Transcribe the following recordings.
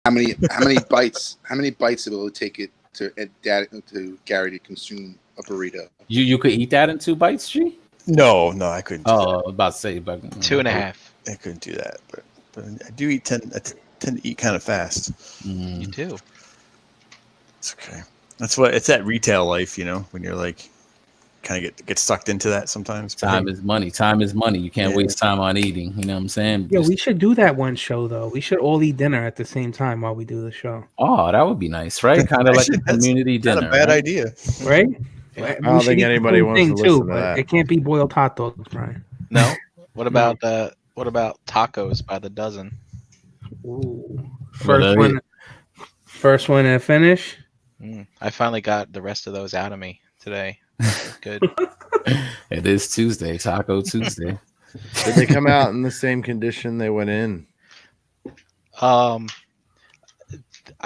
How many bites? How many bites will it take it to Gary to consume a burrito? You could eat that in 2 bites, G? No, I couldn't do that. I was about to say, but 2.5. I couldn't do that, but I do eat tend to eat kind of fast. You do. It's okay. That's what it's that retail life, when you're like kind of get sucked into that sometimes. Time is money. Time is money. You can't waste time on eating. You know what I'm saying? Yeah, we should do that one show though. We should all eat dinner at the same time while we do the show. Oh, that would be nice, right? Kind of like a community dinner. Not a bad idea, right? I don't think anybody wants to listen to that. It can't be boiled hot dogs, Brian. No. What about tacos by the dozen? Ooh. First one to finish. I finally got the rest of those out of me today. Good. It is Tuesday, Taco Tuesday. Did they come out in the same condition they went in? I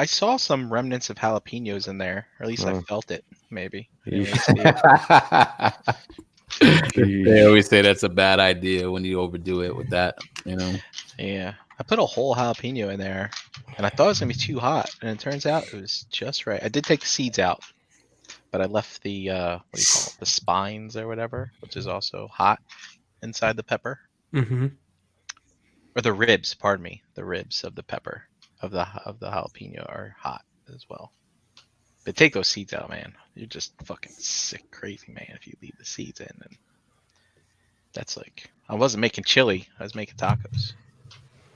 saw some remnants of jalapenos in there, or at least I felt it. Maybe. They always say that's a bad idea when you overdo it with that, Yeah, I put a whole jalapeno in there, and I thought it was gonna be too hot, and it turns out it was just right. I did take the seeds out, but I left the the spines or whatever, which is also hot inside the pepper, or the ribs. Pardon me, the ribs of the pepper of the jalapeno are hot as well. But take those seeds out, man. You're just fucking sick, crazy, man. If you leave the seeds in, and that's like I wasn't making chili. I was making tacos.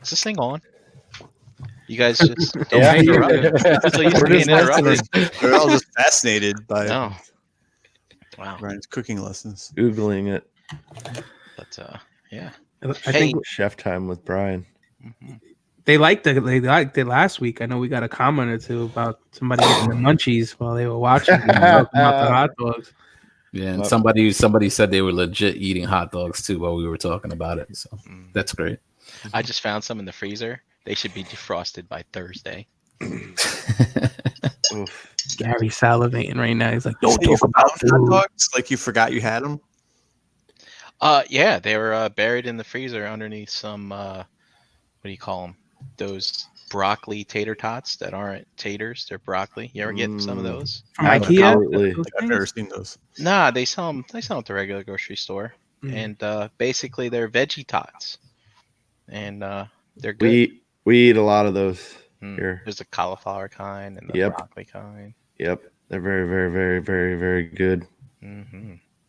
Is this thing on? You guys just don't interrupt. So used to being interrupted. They're all just fascinated by wow, Brian's cooking lessons. Googling it. But yeah, I think chef time with Brian. They liked it last week. I know we got a comment or two about somebody getting the munchies while they were watching about the hot dogs. Yeah, and somebody said they were legit eating hot dogs too while we were talking about it. So that's great. I just found some in the freezer. They should be defrosted by Thursday. Gary's salivating right now. He's like, "Don't So talk about hot food." dogs like you forgot you had them. Yeah, they were buried in the freezer underneath some what do you call them? Those broccoli tater tots that aren't taters, they're broccoli. You ever get some of those? From IKEA? I've never seen those. Nah, they sell them at the regular grocery store. And basically they're veggie tots. And they're good. We eat a lot of those here. There's the cauliflower kind and the broccoli kind. Yep. They're very, very, very, very, very good.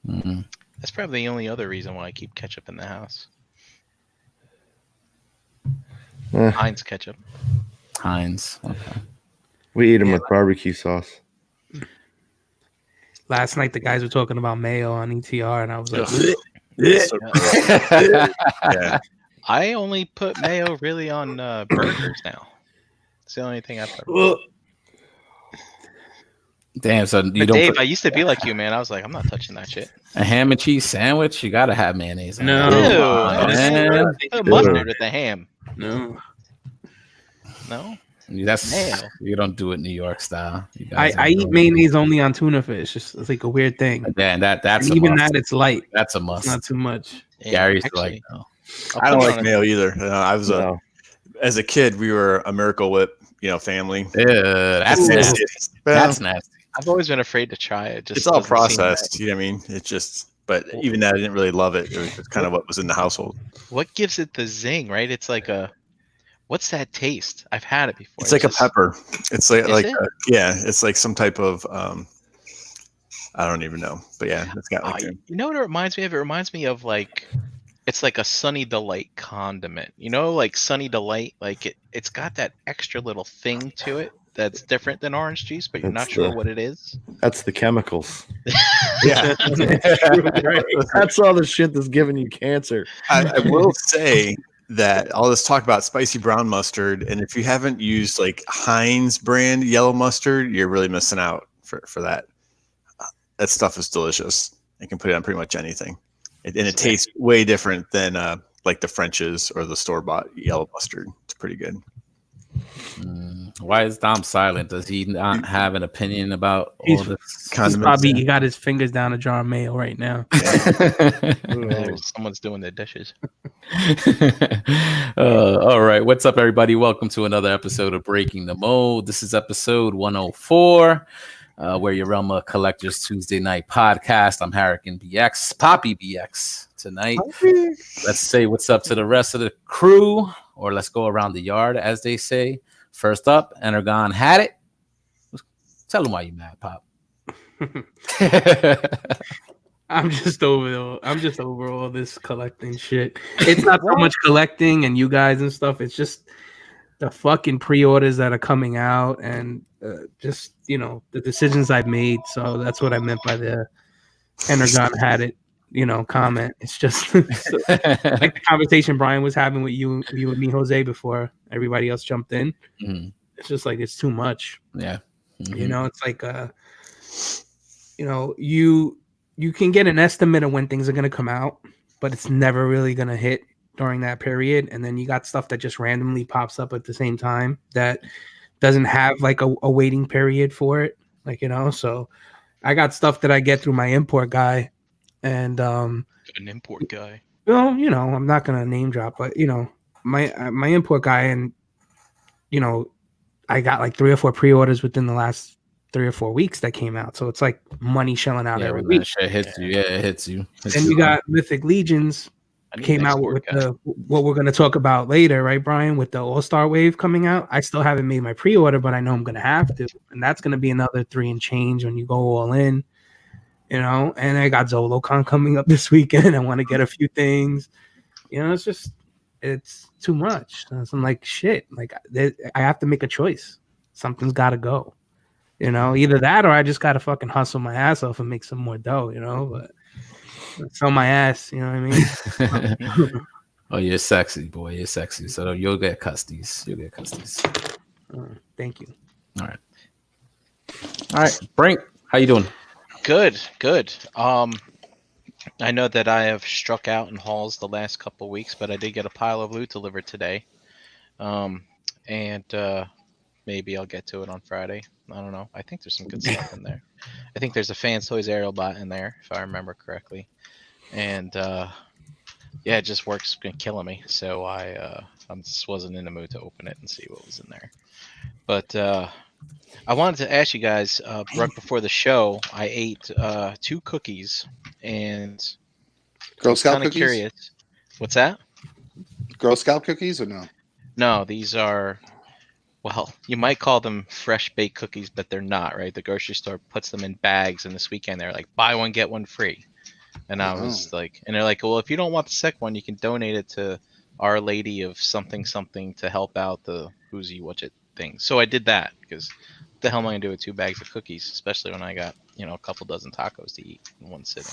That's probably the only other reason why I keep ketchup in the house. Heinz ketchup. Heinz. Okay. We eat them with barbecue sauce. Last night the guys were talking about mayo on ETR, and I was like, Yeah. I only put mayo really on burgers now. It's the only thing I've ever. Damn, so you But don't Dave, I used to be like you, man. I was like, I'm not touching that shit. a ham and cheese sandwich, you gotta have mayonnaise. No. Man. Put mustard with the ham. no. No? That's Mayo. You don't do it New York style. I eat mayonnaise only on tuna fish. It's like a weird thing. Man, that's And a even must. that, it's light. That's a It's must. not too much. Yeah, Gary's actually, like, no. I don't put it like on mayo either. I was No. as a kid, we were a Miracle Whip, family. That's Ooh. nasty. That's nasty. I've always been afraid to try it. Just It's all doesn't seem processed. You know what I mean? It's just, but even that, I didn't really love it. It was just kind of what was in the household. right. What gives it the zing, right? It's like what's that taste? I've had it before. It's like a just- pepper. It's like, Is it? it's like some type of, I don't even know, but yeah, it's got like, You know what it reminds me of? It reminds me of it's like a Sunny Delight condiment. Like Sunny Delight, like it's got that extra little thing to it that's different than orange juice, but you're That's not sure the- what it is. That's the chemicals. yeah. That's all the shit that's giving you cancer. I will say that all this talk about spicy brown mustard, and if you haven't used like Heinz brand yellow mustard, you're really missing out for that. That stuff is delicious. You can put it on pretty much anything, and it tastes way different than like the French's or the store-bought yellow mustard. It's pretty good. Why is Dom silent? Does he not have an opinion about all He's- this? He's Condiments. probably he got his fingers down a jar of mayo right now. Someone's doing their dishes. All right. What's up, everybody? Welcome to another episode of Breaking the Mold. This is episode 104. We're your Realm of Collectors Tuesday night podcast. I'm Harrican BX, Papi BX tonight. Let's say what's up to the rest of the crew, or let's go around the yard, as they say. First up, Energon had it. Tell them why you mad, Pop. I'm just over all this collecting shit. It's not so much collecting and you guys and stuff. It's just the fucking pre-orders that are coming out and just, you know, the decisions I've made. So that's what I meant by the Energon had it, you know, comment. It's just like the conversation Brian was having with you and me, Jose, before everybody else jumped in. Mm-hmm. It's just like, it's too much. Yeah. Mm-hmm. You know, it's like, you know, you can get an estimate of when things are going to come out, but it's never really going to hit during that period. And then you got stuff that just randomly pops up at the same time that doesn't have like a waiting period for it. Like, you know, so I got stuff that I get through my import guy and, An import guy. well, you know, I'm not going to name drop, but you know, my import guy, and, you know, I got like 3 or 4 pre-orders within the last 3 or 4 weeks that came out. So it's like money shelling out every week. That shit hits you. Yeah, it hits you. And you got Mythic Legions came out with what we're going to talk about later, right, Brian? With the All-Star Wave coming out. I still haven't made my pre-order, but I know I'm going to have to. And that's going to be another 3 and change when you go all in, you know. And I got ZoloCon coming up this weekend. I want to get a few things. You know, it's too much. So I'm like, shit. Like, I have to make a choice. Something's got to go. You know, either that or I just got to fucking hustle my ass off and make some more dough, you know, but sell my ass, you know what I mean? Oh, you're sexy, boy. You're sexy. So you'll get custies. Thank you. All right. Brink, how you doing? Good. I know that I have struck out in hauls the last couple of weeks, but I did get a pile of loot delivered today. Maybe I'll get to it on Friday. I don't know. I think there's some good stuff in there. I think there's a Fans Toys aerial bot in there, if I remember correctly. And yeah, it just works killing me. So I just wasn't in the mood to open it and see what was in there. But I wanted to ask you guys, right before the show, I ate 2 cookies and Girl Scout cookies? Curious. What's that? Girl Scout cookies or no? No, these are, well, you might call them fresh baked cookies, but they're not, right? The grocery store puts them in bags, and this weekend they're like, buy one, get one free. And I was like, and they're like, well, if you don't want the second one, you can donate it to Our Lady of something to help out the Whoozy Watch It thing. So I did that because what the hell am I going to do with 2 bags of cookies, especially when I got, you know, a couple dozen tacos to eat in one sitting.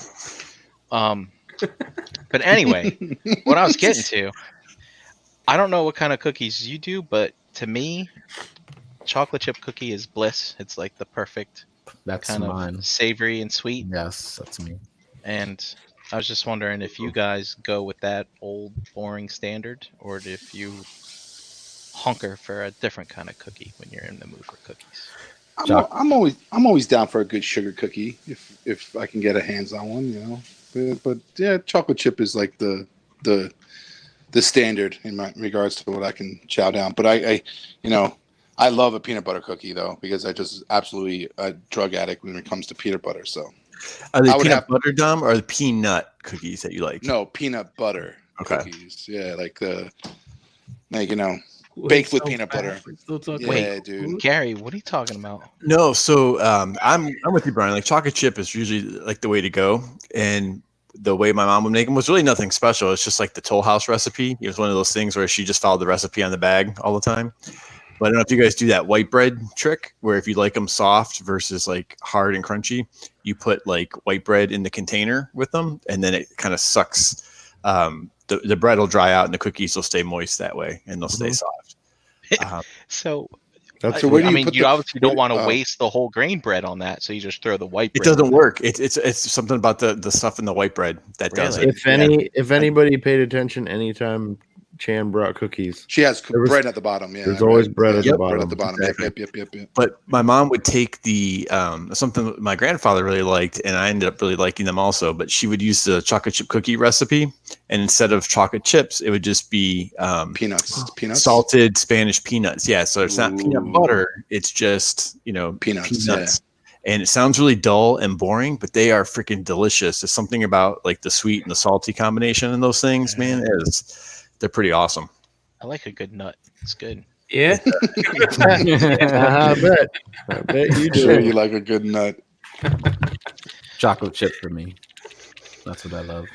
But anyway, what I was getting to, I don't know what kind of cookies you do, but to me, chocolate chip cookie is bliss. It's like the perfect kind of savory and sweet. Yes, that's me. And I was just wondering if you guys go with that old boring standard, or if you hunker for a different kind of cookie when you're in the mood for cookies. I'm always down for a good sugar cookie if I can get a hands on one, you know. But yeah, chocolate chip is like the standard in regards to what I can chow down. But I you know, I love a peanut butter cookie though, because I just absolutely a drug addict when it comes to peanut butter. So are they peanut butter, Dom, or the peanut cookies that you like? No, peanut butter cookies. Yeah, like you know, baked with peanut butter. Yeah, wait, dude. Gary, what are you talking about? No, so I'm with you, Brian. Like chocolate chip is usually like the way to go, and the way my mom would make them was really nothing special. It's just like the Toll House recipe. It was one of those things where she just followed the recipe on the bag all the time. But I don't know if you guys do that white bread trick, where if you like them soft versus like hard and crunchy, you put like white bread in the container with them, and then it kind of sucks. The bread will dry out, and the cookies will stay moist that way, and they'll stay soft. So that's I mean, you obviously don't want to waste the whole grain bread on that, so you just throw the white bread. It doesn't work. It's something about the stuff in the white bread that does it. If anybody paid attention anytime Chan brought cookies. She has was- bread at the bottom. Yeah, there's always right. bread at the Bread bottom. at the bottom. Exactly. Yep. But my mom would take the something that my grandfather really liked, and I ended up really liking them also. But she would use the chocolate chip cookie recipe, and instead of chocolate chips, it would just be Peanuts. salted Spanish peanuts. Yeah, so it's not peanut Ooh. butter; it's just Peanuts. And it sounds really dull and boring, but they are freaking delicious. There's something about like the sweet and the salty combination in those things, man. They're pretty awesome. I like a good nut. It's good. Yeah. I bet you Sure, do. you like a good nut. Chocolate chip for me. That's what I love.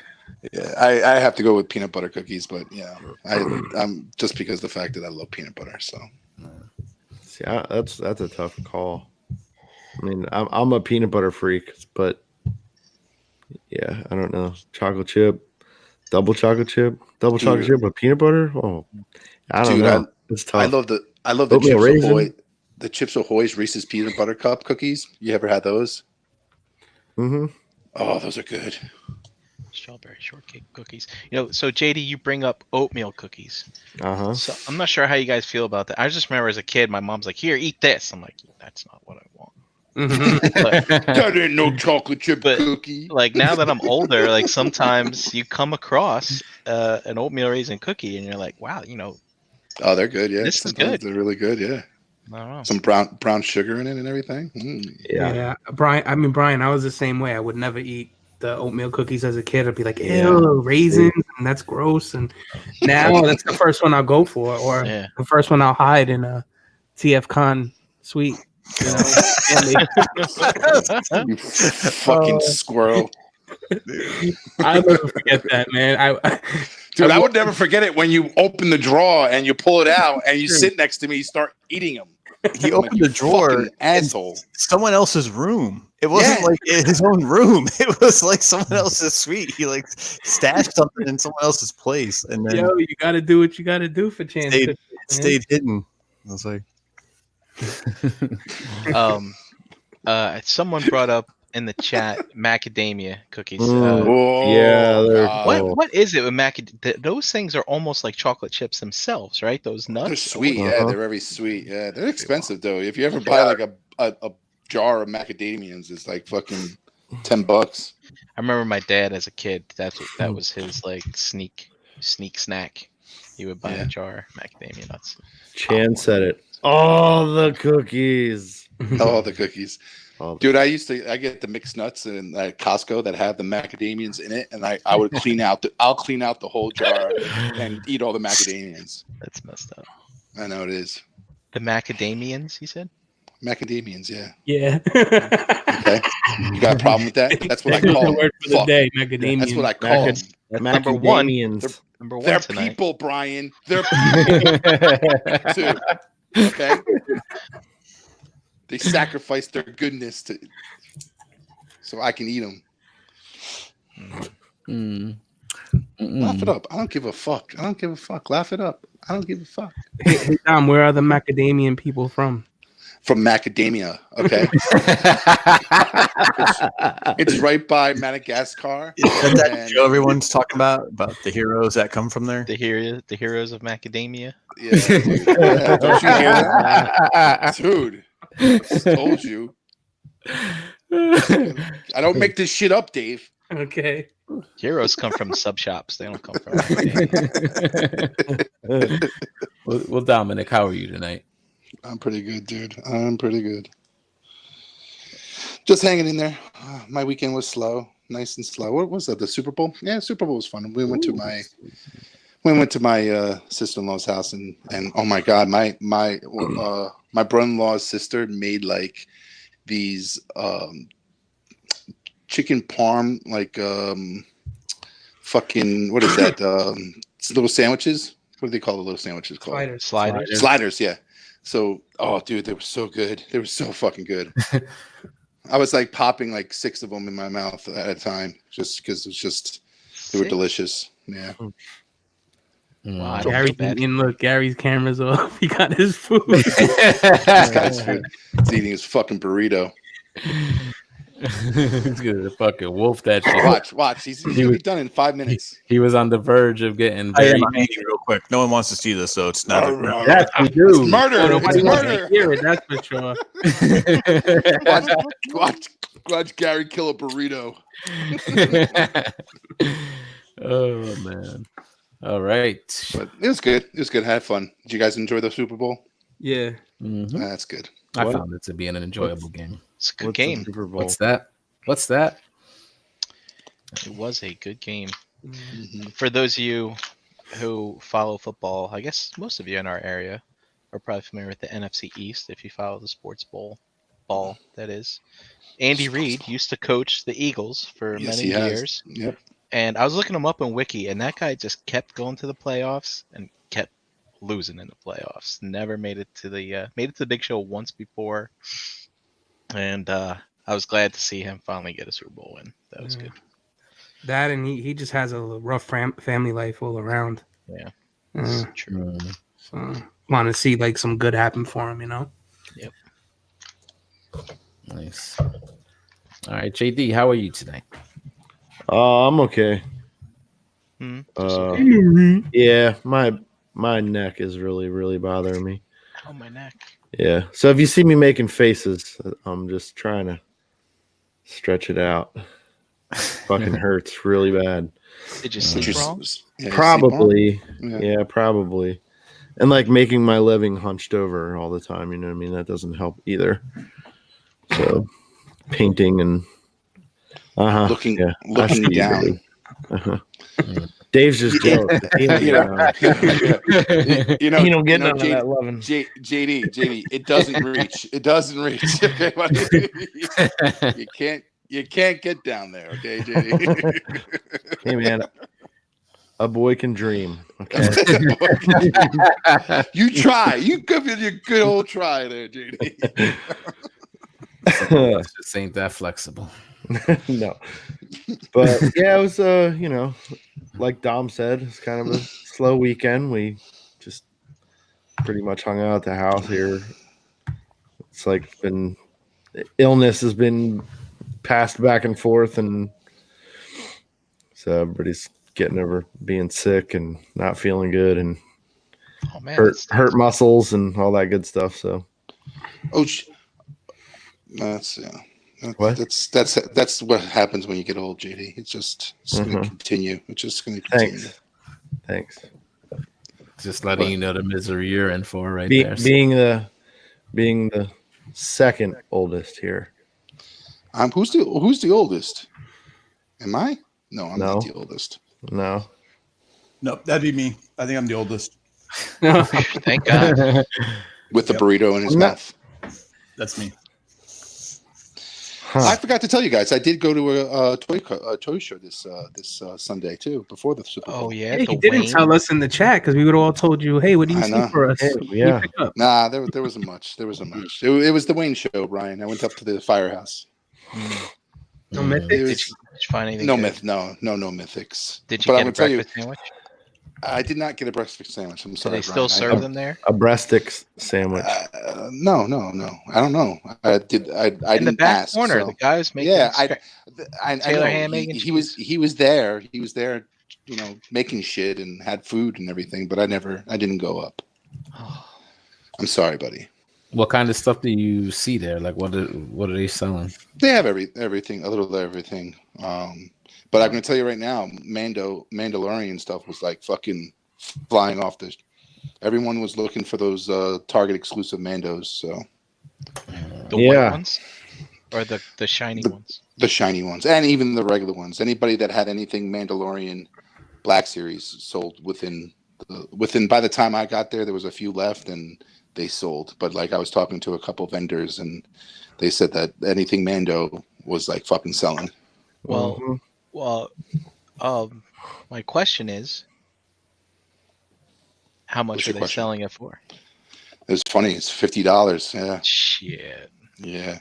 Yeah, I have to go with peanut butter cookies, but yeah, I'm just because of the fact that I love peanut butter. So See, that's a tough call. I mean, I'm a peanut butter freak, but yeah, I don't know. Chocolate chip, double chocolate chip with peanut butter. Oh, I don't know. It's tough. I love the Oatmeal Chips raisin. Ahoy, the Chips Ahoy's Reese's peanut butter cup cookies. You ever had those? Mm-hmm. Oh, those are good. Strawberry shortcake cookies. So JD, you bring up oatmeal cookies. Uh-huh. So I'm not sure how you guys feel about that. I just remember as a kid, my mom's like, "Here, eat this." I'm like, "That's not what I want." That ain't no chocolate chip But- cookie. Like now that I'm older, like sometimes you come across an oatmeal raisin cookie, and you're like, "Wow, Oh, they're good. Yeah, This is Sometimes good. They're really good. Yeah, I don't know." some brown sugar in it and everything. Yeah. Brian, I was the same way. I would never eat the oatmeal cookies as a kid. I'd be like, ew, raisins, and that's gross. And now that's the first one I'll go for, or Yeah. the first one I'll hide in a TF Con suite. You fucking squirrel. I'll never forget that, man. Dude, I would never forget it when you open the drawer and you pull it out and you sit next to me, you start eating them. He opened the drawer, asshole. someone else's room. It wasn't like his own room. It was like someone else's suite. He like stashed something in someone else's place, and then you got to do what you got to do for Chance. stayed hidden. I was like, Someone brought up in the chat macadamia cookies. Yeah, they're What is it with those things are almost like chocolate chips themselves, right? Those nuts. They're sweet. Uh-huh. Yeah, they're very sweet. Yeah, they're expensive though. If you ever buy like a jar of macadamians, it's like fucking $10. I remember my dad as a kid. That was his like sneak snack. He would buy a jar of macadamia nuts. Chan said it. All the cookies. All the cookies. Dude, I get the mixed nuts in Costco that have the macadamians in it, and I would clean out the whole jar and eat all the macadamians. That's messed up. I know it is. The macadamians, he said. Macadamians, yeah. Yeah. Okay. You got a problem with that? That's what I call them. Word for the day, macadamia. That's what I call them. That's number one. Macadamians. Number one They're tonight. people, Brian. They're people too. Okay. They sacrifice their goodness so I can eat them. Laugh it up. I don't give a fuck. Laugh it up. I don't give a fuck. Hey, Dom, where are the macadamian people from? From macadamia, okay? It's right by Madagascar. is that and- show everyone's talking about the heroes that come from there? The heroes of macadamia. Yeah, dude. Yeah, don't you hear that? Dude, I just told you. I don't make this shit up, Dave. Okay. Heroes come from sub shops. They don't come from. Well, Dominic, how are you tonight? I'm pretty good, dude. I'm pretty good. Just hanging in there. My weekend was slow, nice and slow. What was that? The Super Bowl? Yeah, Super Bowl was fun. We went to my sister-in-law's house, and oh my god, my brother-in-law's sister made like these chicken parm, like fucking what is that? Little sandwiches. What do they call the little sandwiches called? Sliders, yeah. So, oh, dude, they were so good. They were so fucking good. I was like popping like 6 of them in my mouth at a time, just because they were delicious. Yeah. Wow, I don't Gary, feel bad. and look, Gary's camera's off. He got his food. This guy's food. He's eating his fucking burrito. He's gonna fucking wolf that shit. Watch. He's gonna be done in 5 minutes. He was on the verge of getting I am very hanging real quick. No one wants to see this, so it's not. Yes, we do. It's murder. Nobody It's wants to murder. hear it. That's for sure. Watch Gary kill a burrito. Oh man. All right. But it was good. It was good. I had fun. Did you guys enjoy the Super Bowl? Yeah. Mhm. That's good. I found it to be an enjoyable game. It's a good game. Super Bowl? What's that? It was a good game. Mm-hmm. For those of you who follow football, I guess most of you in our area are probably familiar with the NFC East if you follow the sports ball that is. Andy Reid used to coach the Eagles for many years. Yep. And I was looking him up in Wiki, and that guy just kept going to the playoffs and kept losing in the playoffs. Never made it to the Big Show once before. And I was glad to see him finally get a Super Bowl win. That was good. That and he just has a rough family life all around. Yeah. True. So want to see like some good happen for him, you know? Yep. Nice. All right, JD, how are you tonight? I'm okay. Yeah, my neck is really bothering me. Oh, my neck. Yeah. So if you see me making faces, I'm just trying to stretch it out. Fucking hurts really bad. Did you sleep wrong? Probably. Yeah, probably. And like making my living hunched over all the time, you know what I mean? That doesn't help either. So painting and looking down. Dave's just jealous. He don't get none of that loving. JD, it doesn't reach. It doesn't reach. Okay, you can't get down there. Okay, JD. Hey man, a boy can dream. Okay. You try. You give it your good old try there, JD. Just ain't that flexible. No, but yeah, it was like Dom said, it's kind of a slow weekend. We just pretty much hung out at the house here. It's like illness has been passed back and forth, and so everybody's getting over being sick and not feeling good and hurt muscles and all that good stuff. So that's what happens when you get old, JD. It's going to continue. It's just going to continue. Thanks. Just letting you know the misery you're in for there. Being the second oldest here. Who's the oldest? Am I? No, I'm not the oldest. No. Nope, that'd be me. I think I'm the oldest. Thank God. With the burrito in his mouth. That's me. I forgot to tell you guys, I did go to a toy show this Sunday too, before the Super Bowl. Oh yeah, he didn't tell us in the chat because we would all told you, "Hey, what do you see for us?" Yeah. Nah, there wasn't much. It was the Wayne show, Brian. I went up to the firehouse. No mythics. Did you find anything? No mythics. Did you get a breakfast sandwich? I did not get a breakfast sandwich. I'm sorry. Do they still serve them there? A breast sticks sandwich. No. I don't know. I didn't in the back ask, corner, so. the guys making. Yeah, I Taylor know. ham, making he was there. He was there, making shit and had food and everything. But I didn't go up. I'm sorry, buddy. What kind of stuff do you see there? Like, what are they selling? They have everything, a little of everything. But I'm going to tell you right now, Mandalorian stuff was like fucking flying off the. Everyone was looking for those Target exclusive Mandos. So the white ones or the shiny ones. The shiny ones, and even the regular ones. Anybody that had anything Mandalorian Black Series sold within. By the time I got there was a few left, and they sold. But like I was talking to a couple vendors, and they said that anything Mando was like fucking selling. Well, my question is, how much are they selling it for? It's funny. It's $50. Yeah. Shit. Yeah.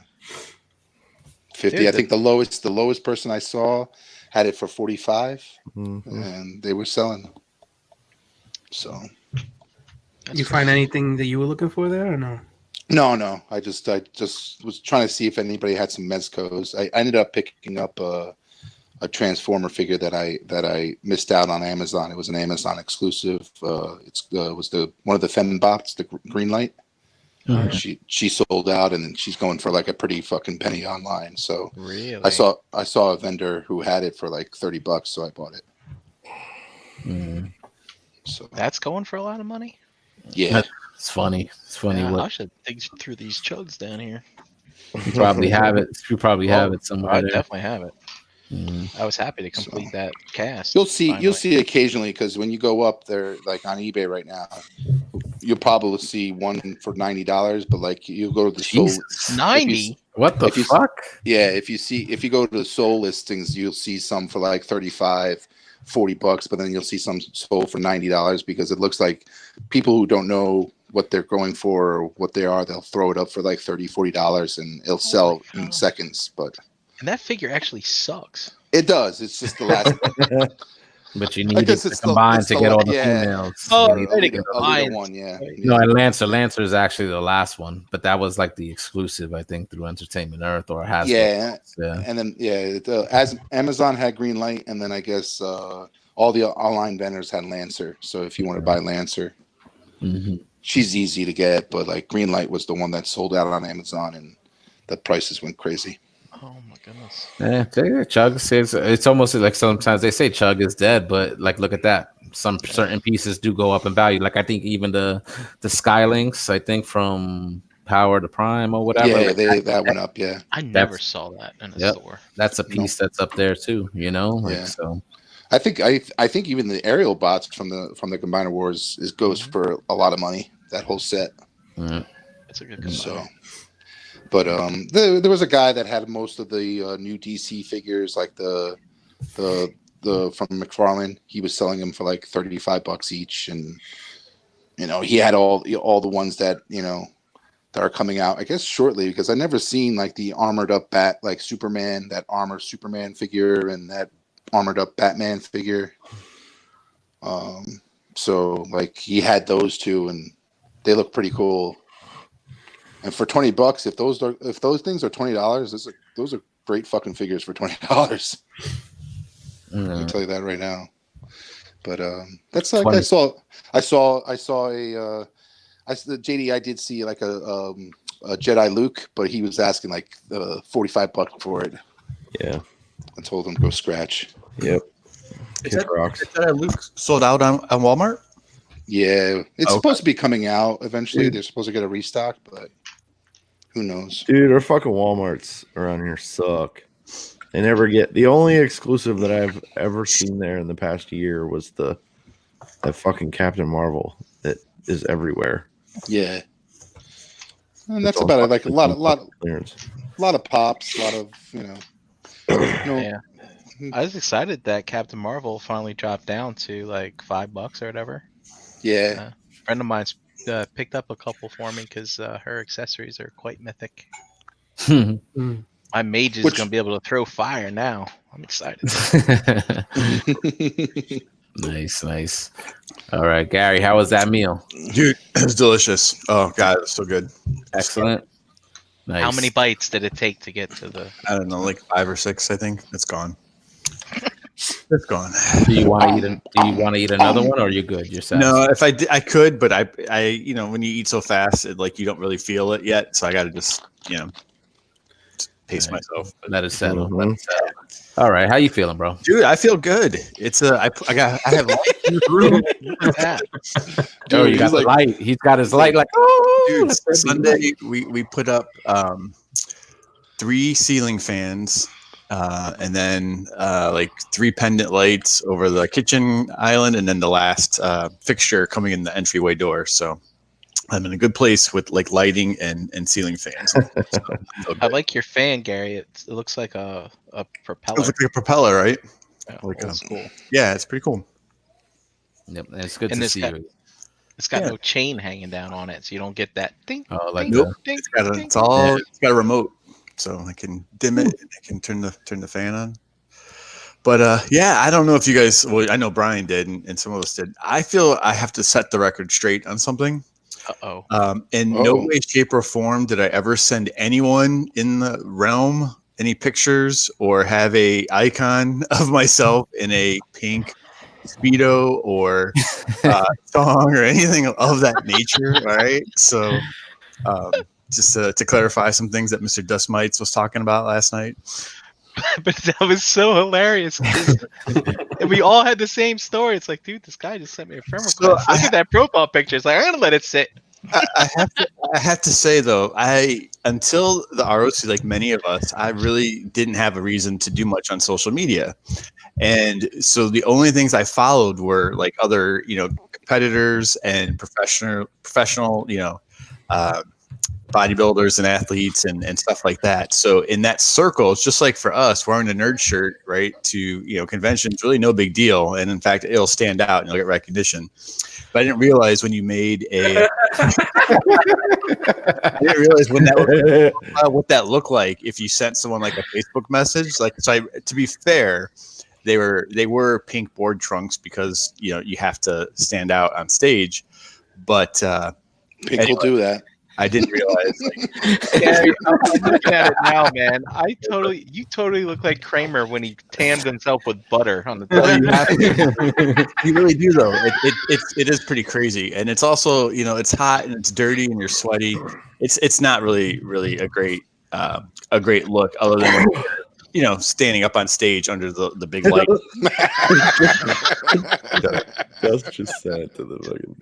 50. Dude, I think the lowest person I saw had it for 45, and they were selling. So. You find anything that you were looking for there or no? No. I just was trying to see if anybody had some Mezcos. I ended up picking up a Transformer figure that I missed out on Amazon. It was an Amazon exclusive. It was one of the Fembots, the green light. She sold out, and then she's going for like a pretty fucking penny online. So really, I saw a vendor who had it for like $30, so I bought it. So that's going for a lot of money. Yeah, it's funny. It's funny. Yeah, I should think through these chugs down here. You probably have it. You probably have it somewhere. I there. definitely have it. I was happy to complete that cast. You'll see occasionally, because when you go up there, like on eBay right now, you'll probably see one for $90. But like you go to the soul, 90. What the fuck? If you go to the soul listings, you'll see some for like $35, $40, but then you'll see some sold for $90 because it looks like people who don't know what they're going for or what they are, they'll throw it up for like $30, $40 and it'll sell in seconds. And that figure actually sucks. It does. It's just the last. But you need it to combine to get all the females. Oh, you need to combine one, yeah. No, and Lancer is actually the last one, but that was like the exclusive, I think, through Entertainment Earth or Hasbro. Yeah. And then as Amazon had green light, and then I guess all the online vendors had Lancer. So if you want to buy Lancer, she's easy to get, but like green light was the one that sold out on Amazon, and the prices went crazy. Oh my goodness. Yeah, Chug says it's almost like sometimes they say Chug is dead, but like look at that. Some certain pieces do go up in value. Like I think even the Skylinks, I think from Power to Prime or whatever. Yeah, that went up. Yeah, I never saw that in a store. That's a piece that's up there too. So. I think even the aerial bots from the Combiner Wars goes for a lot of money. That whole set. That's a good combiner. So. But there was a guy that had most of the new DC figures, like the from McFarlane. He was selling them for like $35 each, and he had all the ones that that are coming out, I guess, shortly, because I never seen like the armored up bat, like Superman, that armored Superman figure, and that armored up Batman figure. So like he had those two, and they look pretty cool. And for $20, if those things are $20, those are great fucking figures for $20. I can tell you that right now. But that's like 20. I saw JD. I did see like a Jedi Luke, but he was asking like $45 for it. Yeah, I told him go scratch. Yep. Is that Luke sold out on Walmart? Yeah, it's supposed to be coming out eventually. They're supposed to get a restock, but who knows? Dude, our fucking Walmarts around here suck. They never get the only exclusive that I've ever seen there in the past year was that fucking Captain Marvel that is everywhere. Yeah, and that's about it. Like a lot of pops, a lot of Yeah, I was excited that Captain Marvel finally dropped down to like $5 or whatever. Yeah, a friend of mine's picked up a couple for me because her accessories are quite mythic. My mage is going to be able to throw fire now. I'm excited. Nice. All right, Gary, how was that meal? Dude, it was delicious. Oh, God, it was so good. Excellent. Nice. How many bites did it take to get to the... I don't know, like 5 or 6, I think. It's gone. It's gone. Do you want to eat another one, or are you good? You're set. No, if I did, I could, but I when you eat so fast, you don't really feel it yet. So I got to just, pace myself. Let it settle. All right, how you feeling, bro? Dude, I feel good. It's I have light in the room. Dude, you got the light. He's got his light. Like, dude, Sunday we put up 3 ceiling fans. And then 3 pendant lights over the kitchen island, and then the last fixture coming in the entryway door. So I'm in a good place with like lighting and ceiling fans. So I like your fan, Gary. It looks like a propeller. It looks like a propeller, right? Yeah, that's cool. Yeah, it's pretty cool. Yep, it's good to see you. It's got no chain hanging down on it, so you don't get that ding. Oh, like ding, ding, it's got a remote. So I can dim it, and I can turn the fan on. But I don't know if you guys. Well, I know Brian did, and some of us did. I feel I have to set the record straight on something. In no way, shape, or form did I ever send anyone in the realm any pictures or have a icon of myself in a pink Speedo or song or anything of that nature. All right. So just to clarify some things that Mr. Dust Mites was talking about last night. But that was so hilarious. And we all had the same story. It's like, dude, this guy just sent me a friend request. Look at that profile picture. It's like, I'm going to let it sit. I have to say though, until the ROC, like many of us, I really didn't have a reason to do much on social media, and so the only things I followed were like other, competitors and professional, bodybuilders and athletes and stuff like that. So in that circle, it's just like for us wearing a nerd shirt, right, to conventions, really no big deal, and in fact, it'll stand out and you'll get recognition. But I didn't realize when you made I didn't realize when what that looked like if you sent someone like a Facebook message. Like, to be fair, they were pink board trunks because you have to stand out on stage. But pink will do that. I didn't realize. Yeah, I'm looking at it now, man. You totally look like Kramer when he tanned himself with butter on the top. You really do, though. It is pretty crazy, and it's also it's hot and it's dirty and you're sweaty. It's not really a great look, other than standing up on stage under the big light. That's just sad to the fucking.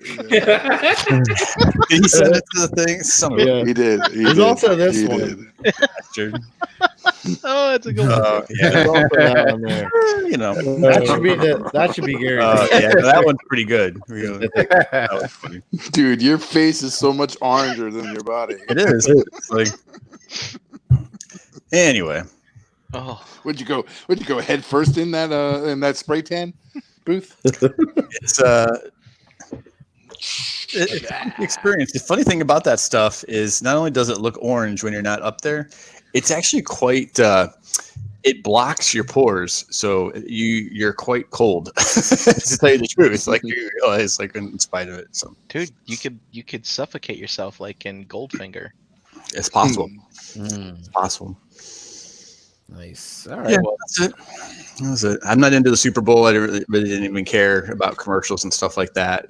Did he send it to the thing? Yeah, he did. There's also this one. Oh, that's a good one. Yeah, there's also that one there. That should be Gary. Yeah, that one's pretty good. Really. That was funny. Dude, your face is so much oranger than your body. It is. It's like. Anyway. Oh, would you go head first in that spray tan booth? It's experience. The funny thing about that stuff is not only does it look orange when you're not up there, it's actually quite it blocks your pores, so you're quite cold. To tell you the truth, like you realize, like in spite of it. So, dude, you could suffocate yourself like in Goldfinger. It's possible. It's possible. Nice. All right. Yeah, well, that's it. I'm not into the Super Bowl. I really didn't even care about commercials and stuff like that.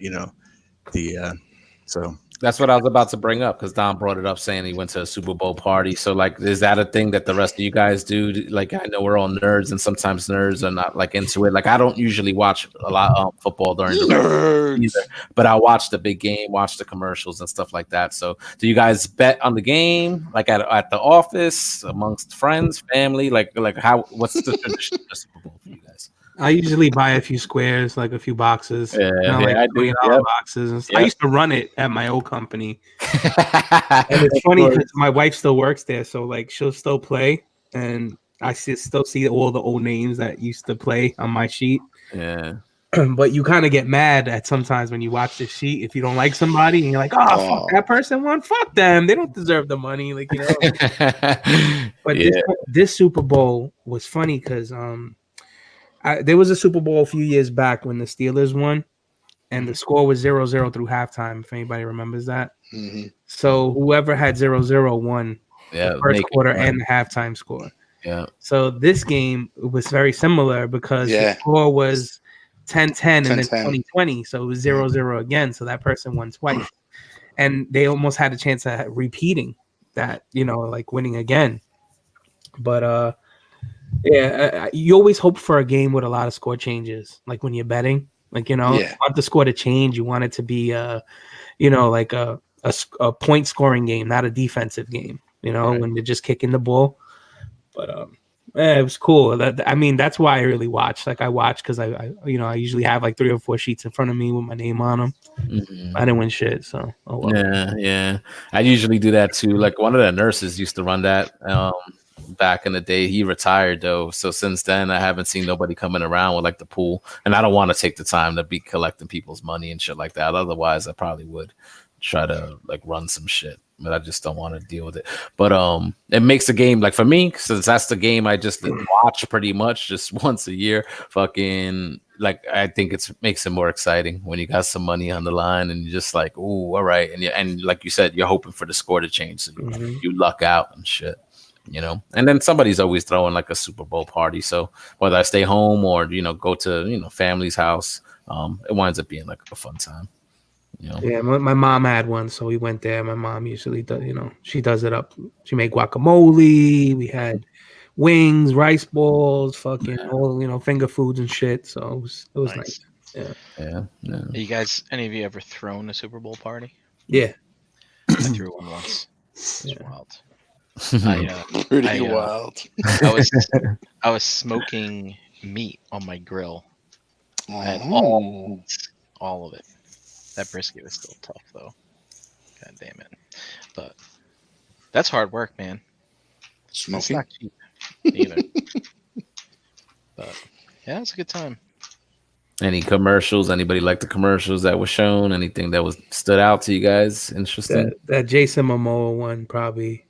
So that's what I was about to bring up because Don brought it up saying he went to a Super Bowl party. So like, is that a thing that the rest of you guys do? Like, I know we're all nerds and sometimes nerds are not like into it. Like, I don't usually watch a lot of football during the week either, but I watch the big game, watch the commercials and stuff like that. So do you guys bet on the game? Like at the office, amongst friends, family? Like what's the tradition of the Super Bowl for you guys? I usually buy a few squares, like a few boxes. Like I do. Boxes. And I used to run it at my old company. And it's funny because my wife still works there, so like she'll still play, and I still see all the old names that used to play on my sheet. Yeah. But you kind of get mad at sometimes when you watch the sheet if you don't like somebody and you're like, fuck that person won. Fuck them. They don't deserve the money. Like, But this Super Bowl was funny because there was a Super Bowl a few years back when the Steelers won, and the score was 0-0 through halftime, if anybody remembers that. Mm-hmm. So whoever had 0-0 won the first quarter and the halftime score. Yeah. So this game was very similar because the score was 10-10 and then 20-20. So it was 0-0 again. So that person won twice. And they almost had a chance at repeating that, like winning again. But you always hope for a game with a lot of score changes, like when you're betting. Like, you want the score to change. You want it to be, like a point scoring game, not a defensive game. When you're just kicking the ball. But it was cool. That's why I really watch. Like, I watch because I usually have like 3 or 4 sheets in front of me with my name on them. Mm-hmm. I didn't win shit, so yeah. I usually do that too. Like one of the nurses used to run that. Back in the day, he retired though, so since then I haven't seen nobody coming around with like the pool, and I don't want to take the time to be collecting people's money and shit like that. Otherwise I probably would, try to like run some shit, but I just don't want to deal with it. But it makes the game, like for me, since that's the game I just watch pretty much just once a year. Fucking like I think it makes it more exciting when you got some money on the line and you're just like, ooh, all right, and like you said, you're hoping for the score to change, so you luck out and shit. You know, and then somebody's always throwing like a Super Bowl party. So whether I stay home or go to family's house, it winds up being like a fun time. You know? Yeah, my mom had one, so we went there. My mom usually does, she does it up. She made guacamole. We had wings, rice balls, fucking all finger foods and shit. So it was nice. Yeah. You guys, any of you ever thrown a Super Bowl party? Yeah, I threw one once. It was wild. Pretty wild. I was smoking meat on my grill. I had all of it. That brisket was still tough though. God damn it! But that's hard work, man. Smoking. It's not cheap either. But yeah, it's a good time. Any commercials? Anybody like the commercials that were shown? Anything that was stood out to you guys? Interesting. That Jason Momoa one probably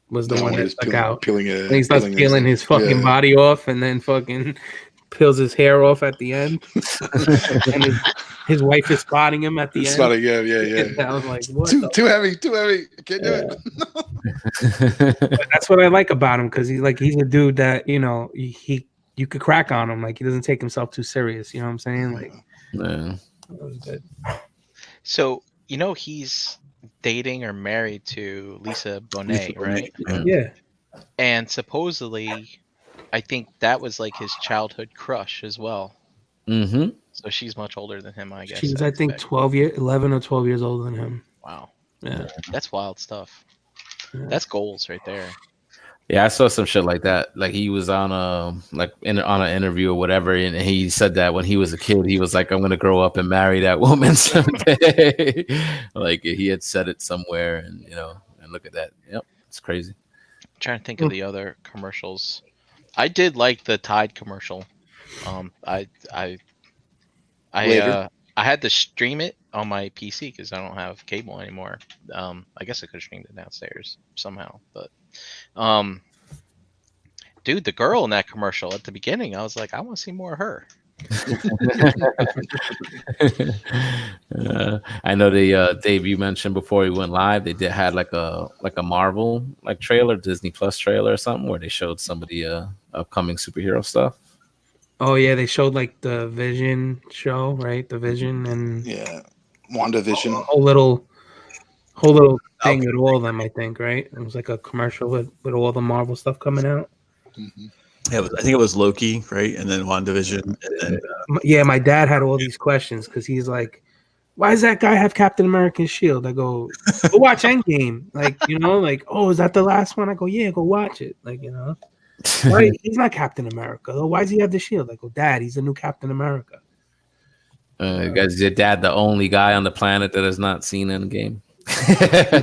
was the one that stuck out. When he starts peeling his fucking body off and then fucking peels his hair off at the end. And his wife is spotting him at the end. Yeah. I was like, what? Too heavy. I can't do it. But that's what I like about him, because he's a dude that, you could crack on him. Like, he doesn't take himself too serious. You know what I'm saying? Like, that was good. So, he's dating or married to Lisa Bonet, right? Yeah. And supposedly, I think that was like his childhood crush as well. Mm-hmm. So she's much older than him, I guess. She's, I think, 11 or 12 years older than him. Wow. Yeah. That's wild stuff. Yeah. That's goals right there. Yeah, I saw some shit like that. Like he was on on an interview or whatever, and he said that when he was a kid, he was like, "I'm gonna grow up and marry that woman someday." Like he had said it somewhere, and and look at that. Yep, it's crazy. I'm trying to think of the other commercials. I did like the Tide commercial. I had to stream it on my PC because I don't have cable anymore. I guess I could have streamed it downstairs somehow, but dude, the girl in that commercial at the beginning, I was like, I want to see more of her. I know Dave, you mentioned before we went live, they had like a Marvel trailer, Disney Plus trailer or something, where they showed some of the upcoming superhero stuff. Oh yeah, they showed like the Vision show, right? The Vision and WandaVision. A whole little thing with all of them, I think, right? It was like a commercial with all the Marvel stuff coming out. Mm-hmm. Yeah, I think it was Loki, right? And then WandaVision. And then, my dad had all these questions because he's like, why does that guy have Captain America's shield? I go watch Endgame. Oh, is that the last one? I go, yeah, go watch it. Why, he's not Captain America. Why does he have the shield? I go, Dad, he's the new Captain America. Guys, your dad the only guy on the planet that has not seen Endgame?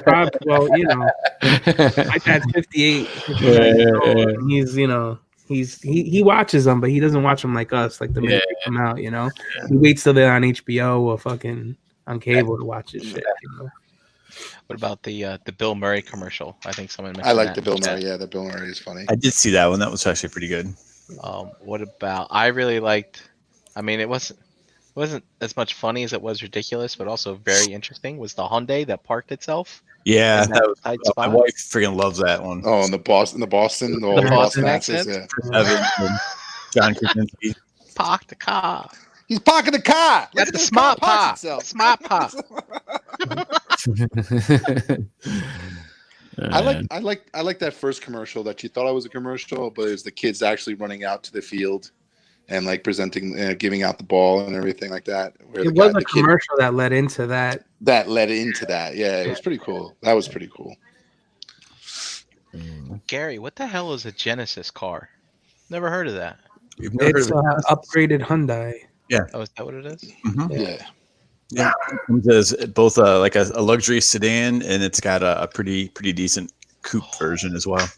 Probably, well, my dad's 58. He watches them, but he doesn't watch them like us, like the minute they come out. He waits till they're on HBO or fucking on cable to watch this shit. What about the Bill Murray commercial? I think someone mentioned. I like the Bill Murray. Yeah, the Bill Murray is funny. I did see that one. That was actually pretty good. What about? I really liked. I mean, it wasn't as much funny as it was ridiculous, but also very interesting. Was the Hyundai that parked itself? Yeah, my wife freaking loves that one. Oh, and the Boston accent. Yeah. John Krasinski. Park the car. He's parking the car. That's the smart part. Smart part. I like that first commercial that you thought I was a commercial, but it was the kids actually running out to the field and presenting, giving out the ball and everything like that. It was a commercial that led into that. That led into that. Yeah, it was pretty cool. That was pretty cool. Gary, what the hell is a Genesis car? Never heard of that. It's upgraded Hyundai. Yeah. Oh, is that what it is? Mm-hmm. Yeah. There's both like a luxury sedan, and it's got a pretty decent coupe version as well.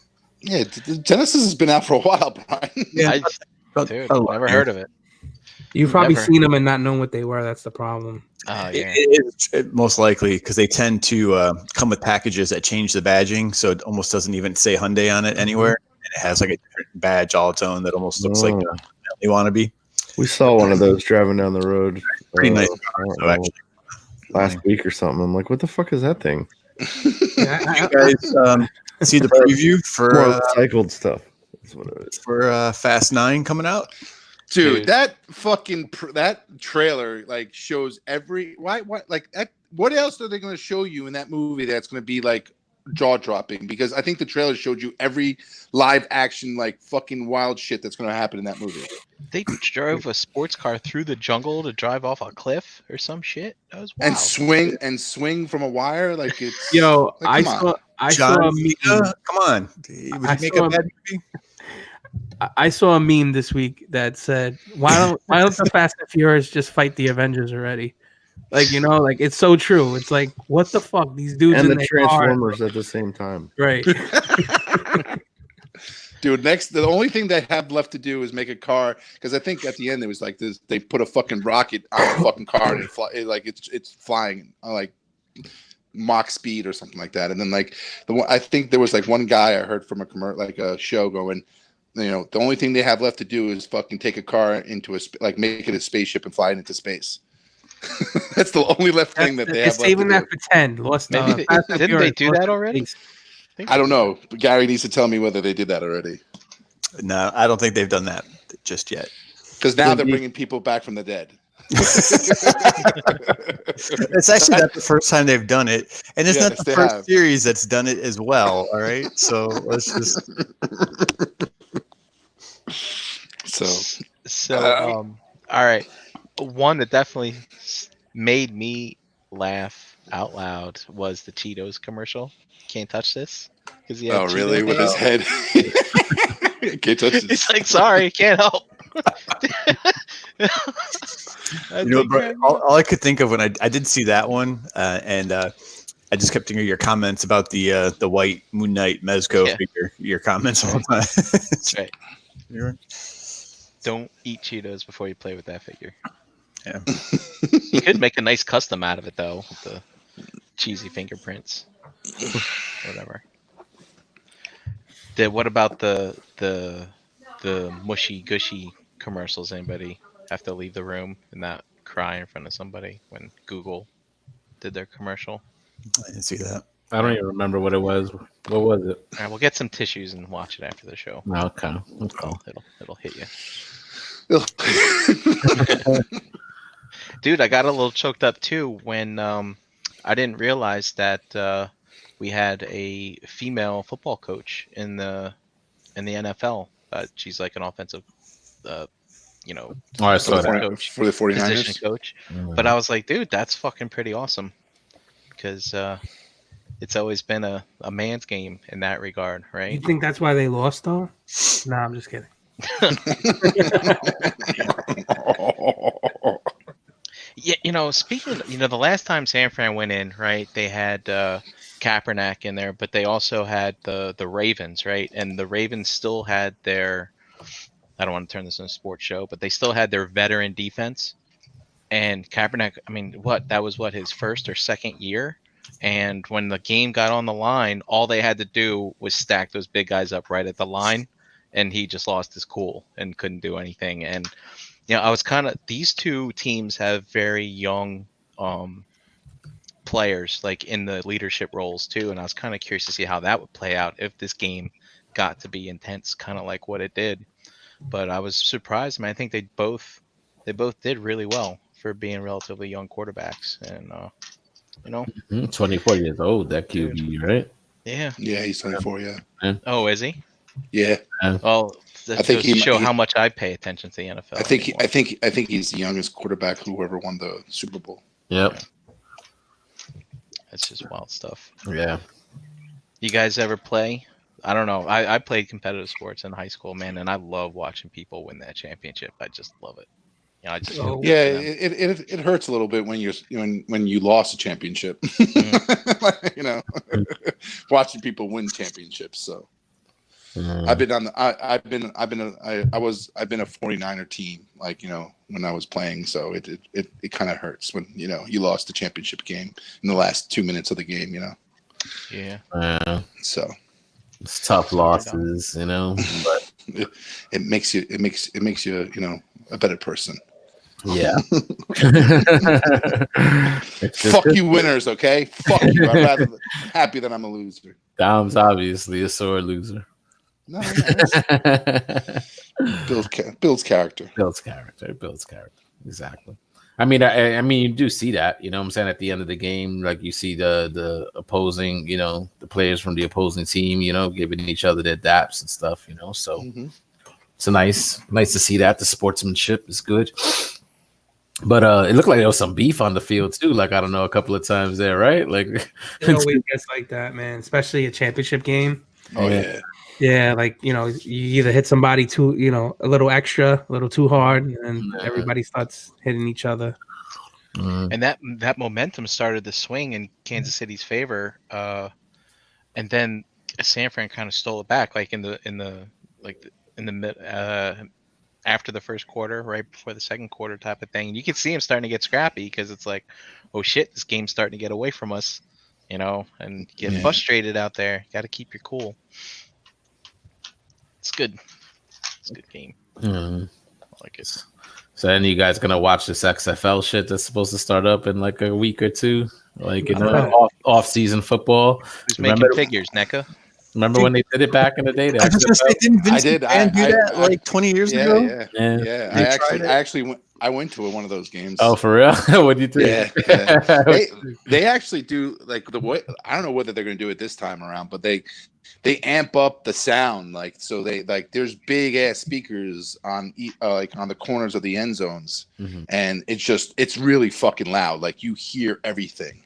Yeah, Genesis has been out for a while, Brian. Yeah, Dude, never heard of it. You've probably Never. seen them and not known what they were. That's the problem. Yeah. It most likely because they tend to come with packages that change the badging, so it almost doesn't even say Hyundai on it anywhere, and it has like a different badge all its own that almost looks like they want to be. We saw one of those driving down the road. Pretty nice car, so actually. Last week or something. I'm like, what the fuck is that thing? You guys see the preview for More cycled stuff. That's what it is. For Fast 9 coming out? Dude, that fucking that trailer like shows every what else are they going to show you in that movie that's going to be like jaw dropping? Because I think the trailer showed you every live action like fucking wild shit that's going to happen in that movie. They drove a sports car through the jungle to drive off a cliff or some shit. That was wild. And swing from a wire like it's. Yo, like, I saw a meme. Come on, would you make a bad movie? I saw a meme this week that said, "Why don't the Fast and Furious just fight the Avengers already?" Like, you know, like it's so true. It's like, what the fuck? These dudes and in the Transformers at the same time, right? Dude, the only thing they have left to do is make a car, because I think at the end it was like this: they put a fucking rocket on a fucking car and it's flying like Mach speed or something like that. And then like I think there was like one guy I heard from a show going, you know, the only thing they have left to do is fucking take a car into make it a spaceship and fly it into space. That's the only left thing that they have left saving to that do. for 10. Maybe didn't they do that already? I don't know. But Gary needs to tell me whether they did that already. No, I don't think they've done that just yet. Because now they're bringing people back from the dead. It's actually not the first time they've done it, and it's not the first series that's done it as well. All right, so let's just. All right. One that definitely made me laugh out loud was the Cheetos commercial. Can't touch this because he had really with his head. Can't touch this. He's like, sorry, can't help. You know, bro, all I could think of when I did see that one, and I just kept thinking of your comments about the white Moon Knight Mezco figure. Your comments all the time. That's right. Don't eat Cheetos before you play with that figure. Yeah. You could make a nice custom out of it though, with the cheesy fingerprints. Whatever. What about the mushy gushy commercials? Anybody have to leave the room and not cry in front of somebody when Google did their commercial? I didn't see that. I don't even remember what it was. What was it? All right, we'll get some tissues and watch it after the show. Okay. It'll hit you. Dude, I got a little choked up too when I didn't realize that we had a female football coach in the NFL. She's like an offensive, I saw that coach, for the 49ers position coach. But I was like, dude, that's fucking pretty awesome, because it's always been a man's game in that regard, right? You think that's why they lost though? No, I'm just kidding. Yeah, speaking of, the last time San Fran went in, right, they had Kaepernick in there, but they also had the Ravens, right? And the Ravens still had their, I don't want to turn this into a sports show, but they still had their veteran defense. And Kaepernick, that was his first or second year? And when the game got on the line, all they had to do was stack those big guys up right at the line, and he just lost his cool and couldn't do anything. And I was these two teams have very young players like in the leadership roles too, and I was kind of curious to see how that would play out if this game got to be intense, kind of like what it did. But I was surprised. I think they both did really well for being relatively young quarterbacks, and 24 years old, that QB, right? Yeah, he's 24. Yeah. Oh, is he? Yeah. Well, that goes to show how much I pay attention to the NFL. I think he's the youngest quarterback who ever won the Super Bowl. Yep. That's just wild stuff. Yeah. You guys ever play? I don't know. I played competitive sports in high school, man, and I love watching people win that championship. I just love it. It hurts a little bit when you lost a championship. Watching people win championships. So I've been on the. I've been a 49er team, like, when I was playing. So it kind of hurts when you lost the championship game in the last 2 minutes of the game. Yeah. So it's tough losses, but it makes you a better person. Yeah. Fuck you, winners. Okay. Fuck you. I'm happy that I'm a loser. Dom's obviously a sore loser. No, builds character. Builds character. Exactly. I mean, you do see that, what I'm saying, at the end of the game, like you see the opposing, the players from the opposing team, giving each other their daps and stuff, so it's nice to see that. The sportsmanship is good. But it looked like there was some beef on the field too, like, I don't know, a couple of times there, right? Like, it always gets like that, man, especially a championship game. Oh yeah. Yeah, like, you either hit somebody too, a little extra, a little too hard, and everybody starts hitting each other. And that momentum started to swing in Kansas City's favor, and then San Fran kind of stole it back, like in the after the first quarter, right before the second quarter type of thing. And you can see him starting to get scrappy because it's like, oh shit, this game's starting to get away from us, and get frustrated out there. You got to keep your cool. It's good. It's a good game. I like it. So then you guys gonna watch this XFL shit that's supposed to start up in like a week or two, like off-season football? Who's making figures, NECA? Remember when they did it back in the day? I was just gonna say, didn't Vince do that like 20 years ago? Yeah. I actually went to one of those games. Oh, for real? What do you think? Yeah. They actually do, like, the way, I don't know whether they're going to do it this time around, but they amp up the sound, like, so they, like, there's big ass speakers on like on the corners of the end zones, and it's really fucking loud. Like, you hear everything,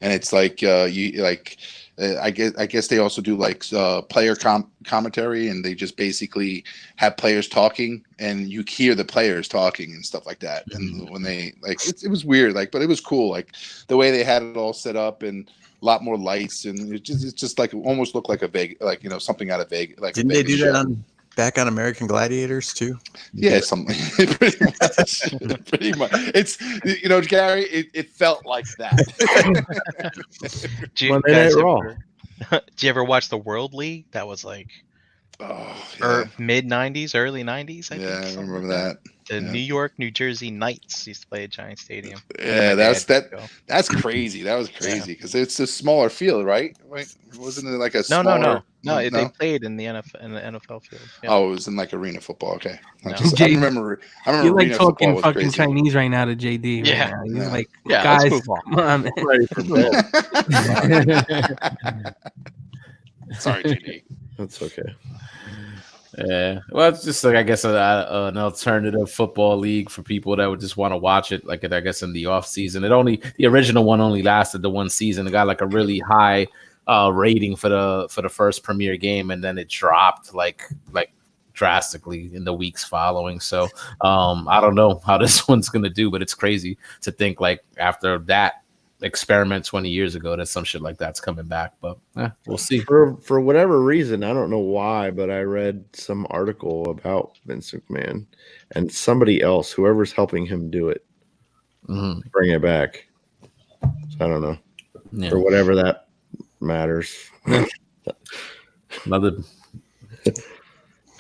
and it's like I guess they also do like player commentary, and they just basically have players talking, and you hear the players talking and stuff like that. And when they, like, it was weird, like, but it was cool, like the way they had it all set up, and a lot more lights, and it's just like, it almost looked like a Vegas, like, something out of Vegas. Like, didn't they do that back on American Gladiators too? Yeah, something pretty much. Pretty much. It's, Gary, it felt like that. Did you ever watch the World League? That was like mid 90s, early 90s. I remember that. The New York, New Jersey Knights used to play at Giant Stadium. Yeah, that's crazy. That was crazy because it's a smaller field, right? Wasn't it like a smaller? No. They played in the NFL field. Yeah. Oh, it was in like arena football. Okay, I remember. You're like talking fucking Chinese right now to JD. Yeah, right now. He's like, guys, let's move on. Come on, man. Ready for bed. Sorry, JD. That's okay. Yeah, well, it's just like, I guess, an alternative football league for people that would just want to watch it. Like, I guess in the off season, the original one only lasted the one season. It got like a really high rating for the first premiere game, and then it dropped like drastically in the weeks following. So I don't know how this one's gonna do, but it's crazy to think, like, after that experiment 20 years ago, that some shit like that's coming back. But we'll see. For whatever reason, I don't know why, but I read some article about Vince McMahon and somebody else, whoever's helping him do it, bring it back. So I don't know. For whatever that matters. Another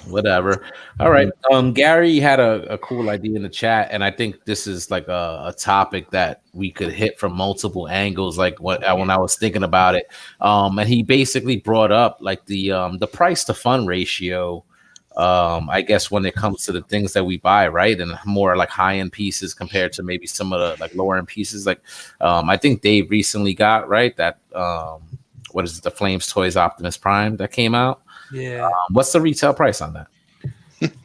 whatever. All right. Gary had a cool idea in the chat, and I think this is like a topic that we could hit from multiple angles, like when I was thinking about it. And he basically brought up like the price to fun ratio, I guess, when it comes to the things that we buy, right? And more like high-end pieces compared to maybe some of the like lower-end pieces. Like I think Dave recently got, right, that what is it, the Flames Toys Optimus Prime that came out. Yeah. What's the retail price on that?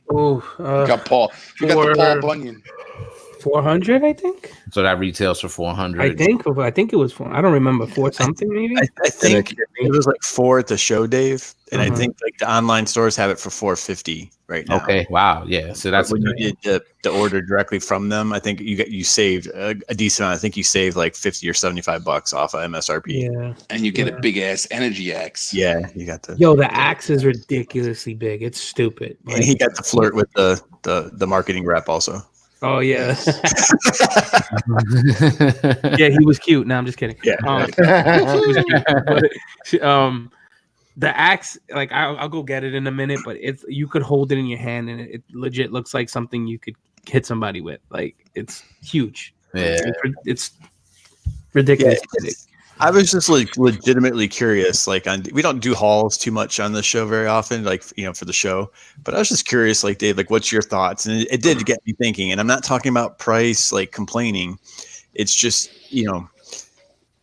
Oh, got Paul. You got the Paul Bunyan. 400, I think. So that retails for 400. I think it was 4. I don't remember 4 something maybe. I think it was like 4 at the show, Dave, and I think like the online stores have it for 450 right now. Okay, wow, yeah. So that's when you did the order directly from them. I think you saved a decent amount. I think you saved like $50 or $75 off of MSRP. Yeah, and you get a big ass energy axe. Yeah, you got the the axe is ridiculously big. It's stupid. And he got to flirt with the marketing rep also. Oh yeah. Yeah, he was cute. No, I'm just kidding. Yeah. He was cute. But, the axe, like I'll go get it in a minute, but you could hold it in your hand and it legit looks like something you could hit somebody with. Like it's huge. Yeah. It's ridiculous. Yeah, I was just like legitimately curious. Like we don't do hauls too much on the show very often, like for the show. But I was just curious, like Dave, like what's your thoughts? And it did get me thinking. And I'm not talking about price, like complaining. It's just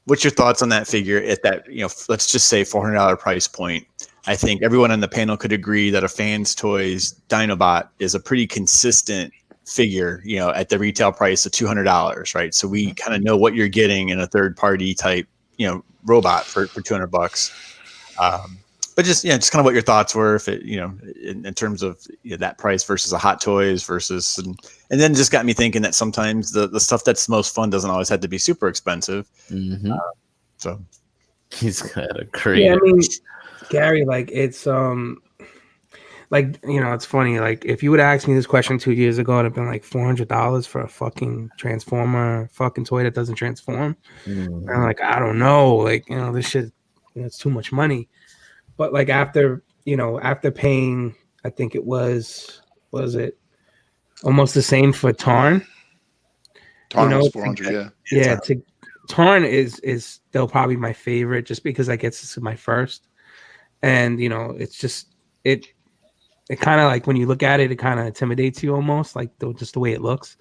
what's your thoughts on that figure at that let's just say $400 price point? I think everyone on the panel could agree that a Fans Toys Dinobot is a pretty consistent figure, at the retail price of $200, right? So we kind of know what you're getting in a third party type robot for $200. But just kind of what your thoughts were, if it in terms of that price versus a Hot Toys versus and then just got me thinking that sometimes the stuff that's most fun doesn't always have to be super expensive. Mm-hmm. So he's got a great. Yeah, I mean, Gary, like it's like it's funny. Like if you would ask me this question 2 years ago, it'd have been like $400 for a fucking Transformer fucking toy that doesn't transform. Mm-hmm. And I'm like, I don't know, like this shit, it's too much money. But like after paying, I think it was it almost the same for Tarn. Tarn was 400, yeah. Tarn is still probably my favorite, just because I guess this is my first, and it's just it kind of like when you look at it, it kind of intimidates you almost, like just the way it looks.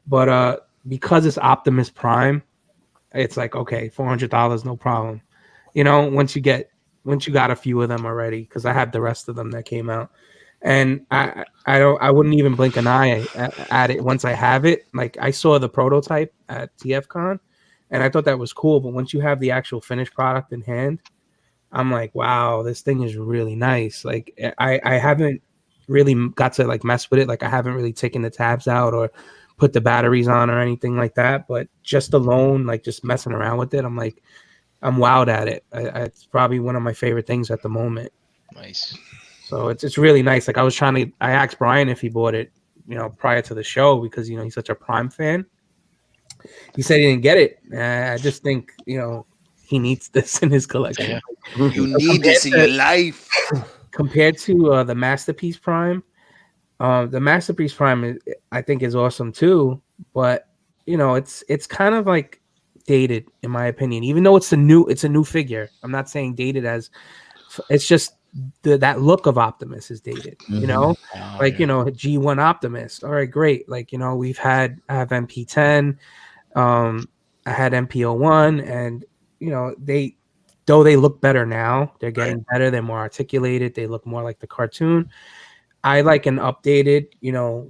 But because it's Optimus Prime, it's like okay, $400, no problem. Once you got a few of them already, because I have the rest of them that came out, and I wouldn't even blink an eye at it once I have it. Like I saw the prototype at TFCon, and I thought that was cool. But once you have the actual finished product in hand, I'm like, wow, this thing is really nice. Like I haven't really got to like mess with it. Like I haven't really taken the tabs out or put the batteries on or anything like that. But just alone, like just messing around with it, I'm like, I'm wowed at it. It's probably one of my favorite things at the moment. Nice. So it's really nice. Like I asked Brian if he bought it, prior to the show, because he's such a Prime fan. He said he didn't get it. I just think he needs this in his collection. Yeah. You need this in your life. Compared to the Masterpiece Prime, the Masterpiece Prime I think is awesome too. But it's kind of like dated in my opinion, even though it's a new figure. I'm not saying dated as it's just that look of Optimus is dated. G1 Optimus, all right, great. Like I have MP10, I had MP01, and they look better now. They're getting better, they're more articulated, they look more like the cartoon. I like an updated,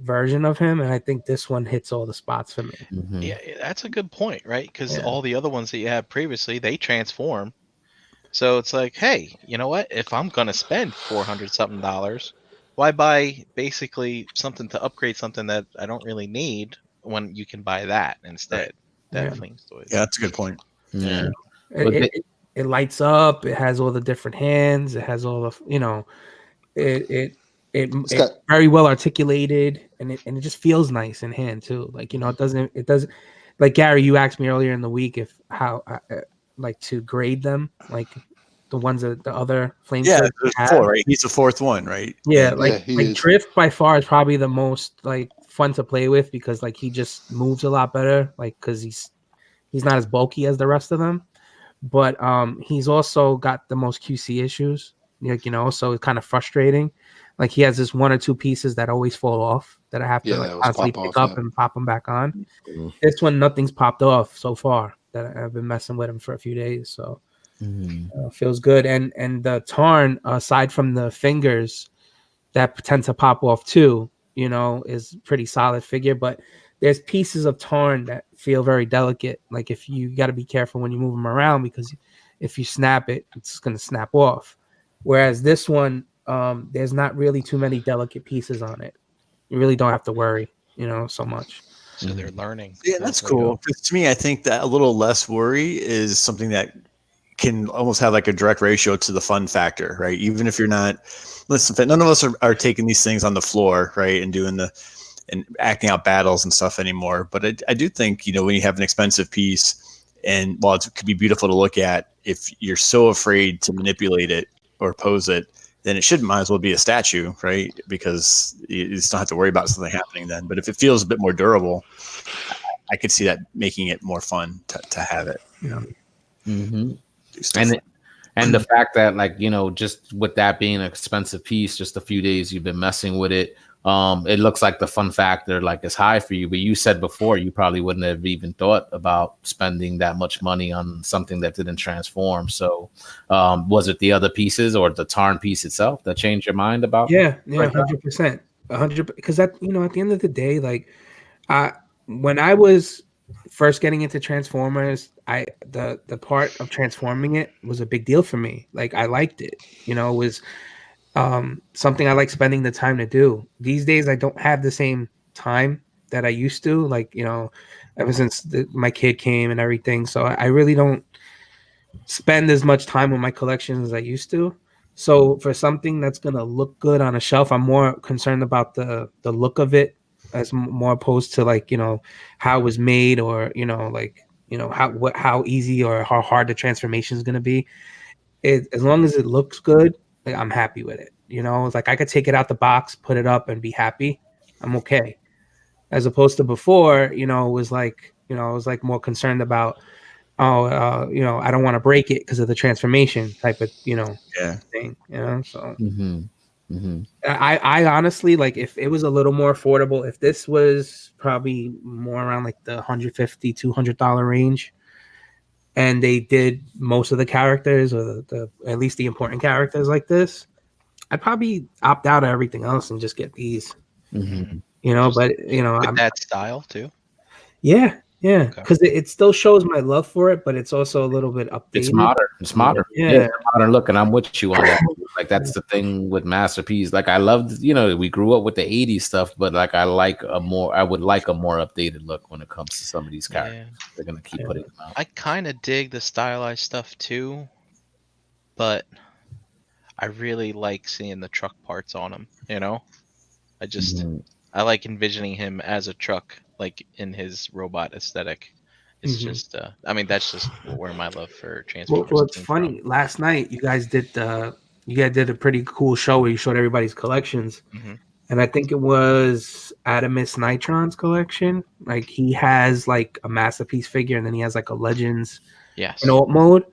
version of him, and I think this one hits all the spots for me. Mm-hmm. Yeah, that's a good point, right? Because all the other ones that you had previously, they transform. So it's like, hey, you know what? If I'm gonna spend $400 something, why buy basically something to upgrade something that I don't really need when you can buy that instead? Flames toys. Yeah, that's a good point. Yeah. It lights up. It has all the different hands. It has all the It's very well articulated, and it just feels nice in hand too. Like it doesn't like Gary. You asked me earlier in the week if how like to grade them, like the ones that the other flames. Yeah, there's 4, right? He's the 4th one, right? Yeah, like Drift by far is probably the most like fun to play with, because like he just moves a lot better, like because he's not as bulky as the rest of them, but he's also got the most QC issues, like so it's kind of frustrating. Like he has this 1 or 2 pieces that always fall off that I have to constantly pick up and pop them back on. Mm-hmm. This one, nothing's popped off so far. That I've been messing with him for a few days, so feels good. And the Tarn, aside from the fingers that tend to pop off too, is pretty solid figure. But there's pieces of tarn that feel very delicate. Like if you got to be careful when you move them around, because if you snap it, it's going to snap off. Whereas this one, there's not really too many delicate pieces on it. You really don't have to worry, so much. So they're learning. Yeah, that's cool. Because to me, I think that a little less worry is something that can almost have like a direct ratio to the fun factor, right? Even if you're not, listen, none of us are taking these things on the floor, right, and doing and acting out battles and stuff anymore. But I do think, when you have an expensive piece, and while it could be beautiful to look at, if you're so afraid to manipulate it or pose it, then it might as well be a statue, right? Because you just don't have to worry about something happening then. But if it feels a bit more durable, I could see that making it more fun to have it. Mm-hmm. And the fact that, like, just with that being an expensive piece, just a few days you've been messing with it, it looks like the fun factor like is high for you. But you said before you probably wouldn't have even thought about spending that much money on something that didn't transform. So was it the other pieces or the tarn piece itself that changed your mind about? Yeah, 100%, 100%. Because that, at the end of the day, like, when I was first getting into Transformers, the part of transforming it was a big deal for me. Like, I liked it. It was something I like spending the time to do. These days, I don't have the same time that I used to. Like, ever since my kid came and everything, so I really don't spend as much time with my collection as I used to. So for something that's gonna look good on a shelf, I'm more concerned about the look of it, as more opposed to, like, how it was made, or how easy or how hard the transformation is going to be. As long as it looks good, like, I'm happy with it. It's like I could take it out the box, put it up, and be happy. I'm okay. As opposed to before, it was like, I was like more concerned about, I don't want to break it because of the transformation type of thing. So. Mm-hmm. Mm-hmm. I honestly, like, if it was a little more affordable, if this was probably more around like the $150, $200 range, and they did most of the characters, or the at least the important characters like this, I'd probably opt out of everything else and just get these. Mm-hmm. But with that style too. Yeah, because it still shows my love for it, but it's also a little bit updated. It's modern. Yeah, modern look, and I'm with you on that. Like, that's the thing with Masterpiece. Like, I loved, we grew up with the '80s stuff, but like I would like a more updated look when it comes to some of these characters. Yeah. They're gonna keep putting them out. I kind of dig the stylized stuff too, but I really like seeing the truck parts on him. I just I like envisioning him as a truck, like in his robot aesthetic. It's just, that's just where my love for Transformers. Well, it's funny. From. Last night, you guys did a pretty cool show where you showed everybody's collections, and I think it was Adamus Nitron's collection. Like, he has like a Masterpiece figure, and then he has like a Legends, in alt mode.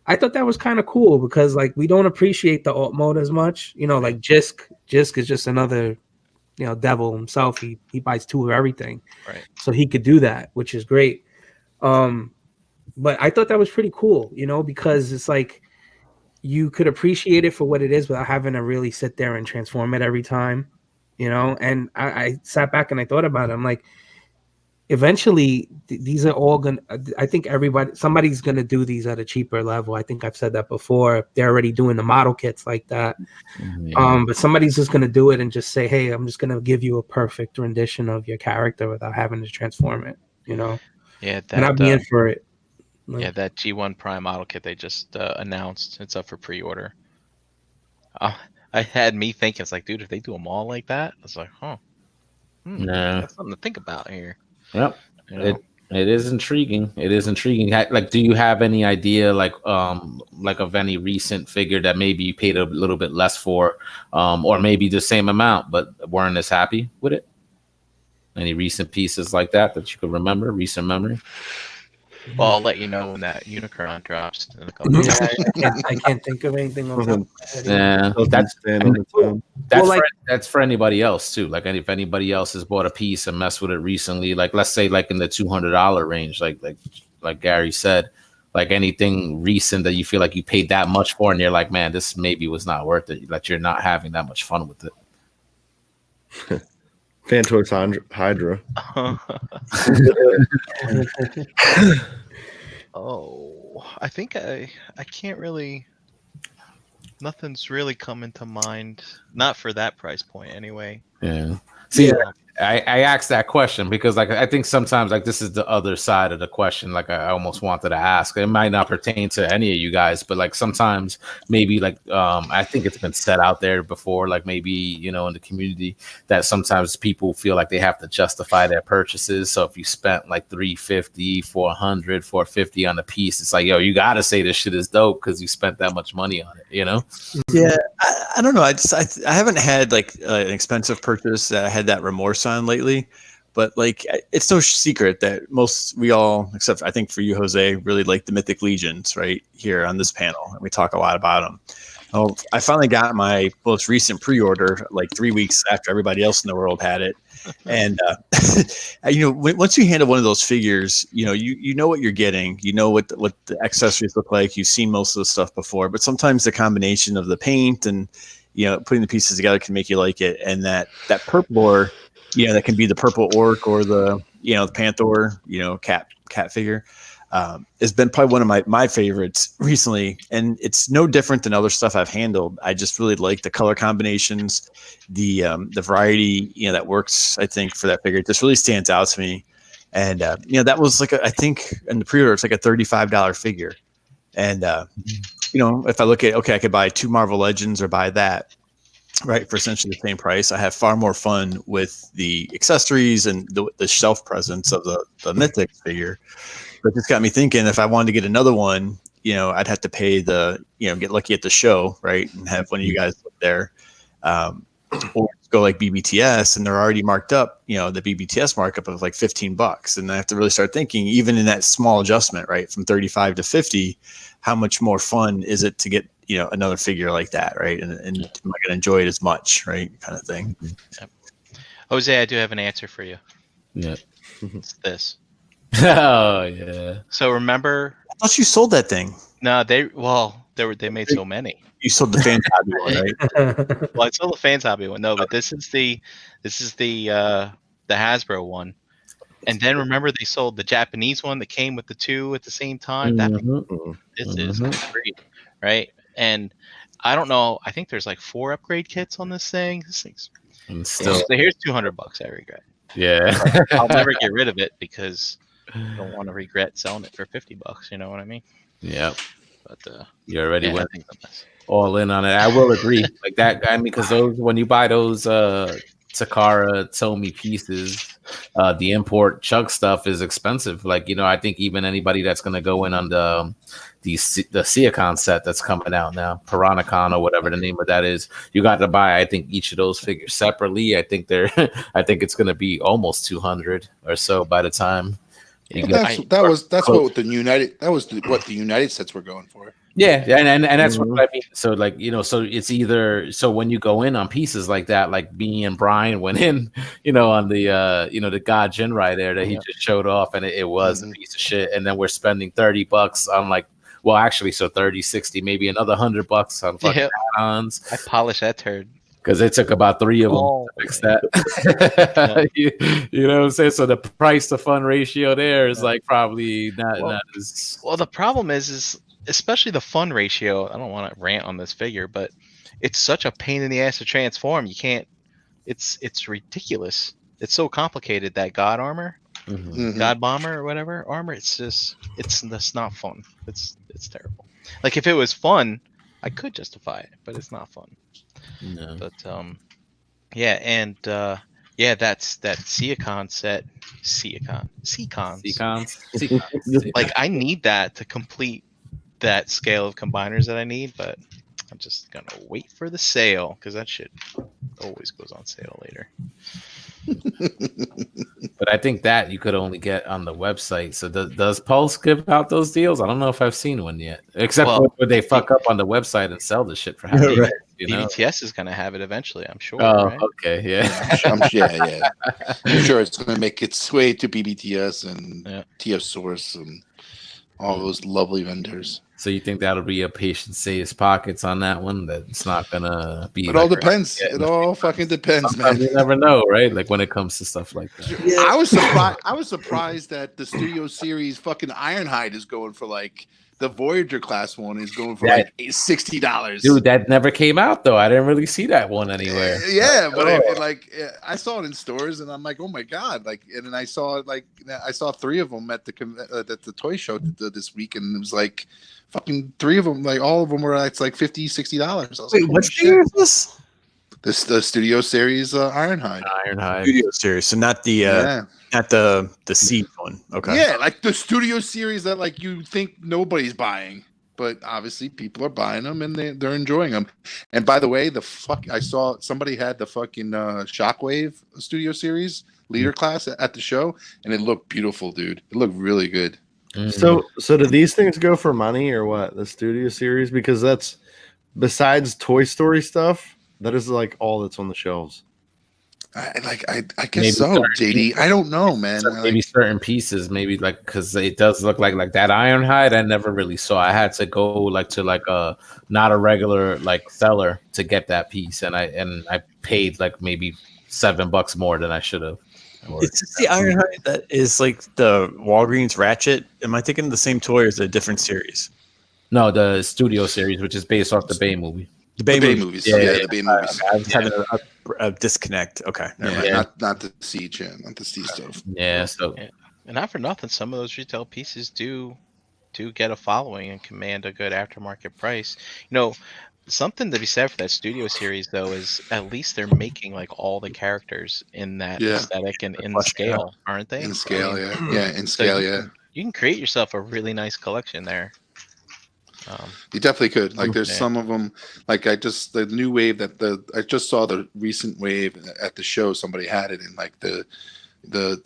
I thought that was kind of cool because, like, we don't appreciate the alt mode as much. Like Jisk is just another. Devil himself. He buys two of everything, right? So he could do that, which is great. But I thought that was pretty cool, because it's like you could appreciate it for what it is without having to really sit there and transform it every time, And I sat back and I thought about it. I'm like, eventually these are all gonna. I think somebody's gonna do these at a cheaper level. I think I've said that before. They're already doing the model kits like that. But somebody's just gonna do it and just say, "Hey, I'm just gonna give you a perfect rendition of your character without having to transform it." Yeah, and I'd be in for it. Like, that G1 Prime model kit they just announced. It's up for pre-order. I had me thinking, it's like, dude, if they do them all like that, I was like, that's something to think about here. Yep. It is intriguing. It is intriguing. Like, do you have any idea, like of any recent figure that maybe you paid a little bit less for, or maybe the same amount but weren't as happy with it? Any recent pieces like that you could remember, recent memory? Well, I'll let you know when that Unicron drops in a couple days. I can't think of anything on that. Yeah, that's for anybody else too. Like, if anybody else has bought a piece and messed with it recently, like, let's say like in the $200 range, like Gary said, like anything recent that you feel like you paid that much for and you're like, man, this maybe was not worth it. Like, you're not having that much fun with it. Phantoys Hydra. Oh, I think I can't really. Nothing's really coming to mind. Not for that price point, anyway. Yeah. See, I asked that question because, like, I think sometimes, like, this is the other side of the question. Like, I almost wanted to ask. It might not pertain to any of you guys, but like sometimes maybe like I think it's been said out there before, like maybe in the community that sometimes people feel like they have to justify their purchases. So if you spent like $350, $400, $450 on a piece, it's like, yo, you got to say this shit is dope because you spent that much money on it. Yeah, I don't know. I haven't had like an expensive purchase that I had that remorse on lately, but like it's no secret that we all, except I think for you, Jose, really like the Mythic Legions right here on this panel, and we talk a lot about them. Oh, I finally got my most recent pre-order like 3 weeks after everybody else in the world had it, and once you handle one of those figures, you know what you're getting, you know what the accessories look like. You've seen most of the stuff before, but sometimes the combination of the paint and putting the pieces together can make you like it. And that purple, or that can be the purple orc or the the panther, cat figure. Has been probably one of my favorites recently, and it's no different than other stuff I've handled. I just really like the color combinations, the variety, that works. I think for that figure, it just really stands out to me. And that was like I think in the pre-order, it's like a $35 figure. And if I look at I could buy 2 Marvel Legends or buy that, right, for essentially the same price. I have far more fun with the accessories and the shelf presence of the Mythic figure. But it's got me thinking, if I wanted to get another one, I'd have to pay get lucky at the show, right, and have one of you guys there, or go like BBTS, and they're already marked up, the BBTS markup of like $15, and I have to really start thinking, even in that small adjustment, right, from 35 to 50, how much more fun is it to get another figure like that, right, and am I going to enjoy it as much, right, kind of thing. Yep. Jose, I do have an answer for you. Yeah, it's this. Oh yeah. So remember, I thought you sold that thing. No, they made so many. You sold the Fans Hobby one, right? Well, I sold the Fans Hobby one. No, but this is the Hasbro one. And then remember, they sold the Japanese one that came with the 2 at the same time. That is great, right? And I don't know. I think there's like 4 upgrade kits on this thing. This thing's still. So here's $200. I regret. Yeah, I'll never get rid of it because I don't want to regret selling it for $50. You know what I mean? Yeah. But you already went all in on it. I will agree. Like that. I mean, because when you buy those Takara Tomy pieces, the import chug stuff is expensive. Like I think even anybody that's going to go in on the Siacon set that's coming out now, Piranacon or whatever the name of that is, you got to buy, I think, each of those figures separately. I think it's going to be almost 200 or so by the time. What the United sets were going for. Yeah, and that's what I mean. So like so it's either when you go in on pieces like that, like me and Brian went in, on the the God Jinrai there that he just showed off, and it was a piece of shit. And then we're spending $30 on like, well, actually, so 30, 60, maybe another $100 on fucking add-ons. I polished that turd. Because it took about 3 of them to fix that. You know what I'm saying? So the price to fun ratio there is like probably not as... Well, the problem is especially the fun ratio. I don't want to rant on this figure, but it's such a pain in the ass to transform. You can't... It's ridiculous. It's so complicated, that God armor. God bomber or whatever armor. It's not fun. It's terrible. Like if it was fun, I could justify it, but it's not fun. No. But that's that Siacon set. Seacons. Like I need that to complete that scale of combiners that I need, but I'm just gonna wait for the sale because that shit always goes on sale later. But I think that you could only get on the website. So does Pulse give out those deals? I don't know if I've seen one yet. Except when they fuck up on the website and sell the shit for half. Right. BBTS is going to have it eventually, I'm sure. Oh, right? okay, yeah. I'm sure it's going to make its way to BBTS and TF Source and all those lovely vendors. So you think that'll be a patient saves pockets on that one? That it's not gonna be. It all depends. It all fucking depends, Sometimes man. you never know, right? Like when it comes to stuff like that. Yeah. I was surprised that the Studio Series fucking Ironhide is going for like the Voyager class one is going for like $60. Dude, that never came out though. I didn't really see that one anywhere. Yeah, but I saw it in stores, and I'm like, oh my god! Like, and then I saw 3 of them at the toy show this week, and it was like fucking 3 of them, like all of them were like $50-$60. Wait, what year is this? The Studio Series Ironhide. Studio Series, so not the not the Siege one. Okay. Yeah, like the Studio Series that like you think nobody's buying, but obviously people are buying them and they're enjoying them. And by the way, I saw somebody had the fucking Shockwave Studio Series leader class at the show, and it looked beautiful, dude. It looked really good. So do these things go for money or what? The Studio Series, because that's besides Toy Story stuff, that is like all that's on the shelves. I guess so, JD. I don't know, man. Maybe certain pieces, maybe like because it does look like that Ironhide. I never really saw. I had to go to a not a regular like seller to get that piece, and I paid like maybe $7 more than I should have. It's the Ironhide that is like the Walgreens Ratchet. Am I thinking of the same toy or is it a different series? No, the Studio Series, which is based off the Bay movie. The Bay movies. Yeah, the Bay movies. I was having a disconnect. Okay. Not the Siege, not the Siege stuff. Yeah, so. And not for nothing, some of those retail pieces do get a following and command a good aftermarket price. You know, something to be said for that Studio Series, though, is at least they're making like all the characters in that aesthetic and in scale, aren't they? In scale, in scale, You can create yourself a really nice collection there. You definitely could. Like, there's some of them. Like, the new wave I just saw the recent wave at the show. Somebody had it in like the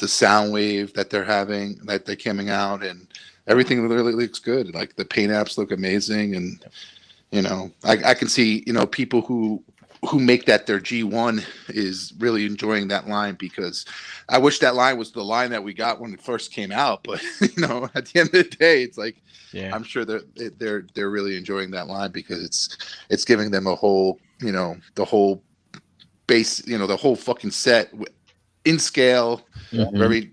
sound wave that they're having, that they're coming out, and everything really looks good. Like the paint apps look amazing, and you know, I can see, you know, people who make that their G1 is really enjoying that line, because I wish that line was the line that we got when it first came out. But you know, at the end of the day, it's like, I'm sure they're really enjoying that line, because it's giving them a whole, you know, the whole base, you know, the whole fucking set in scale, very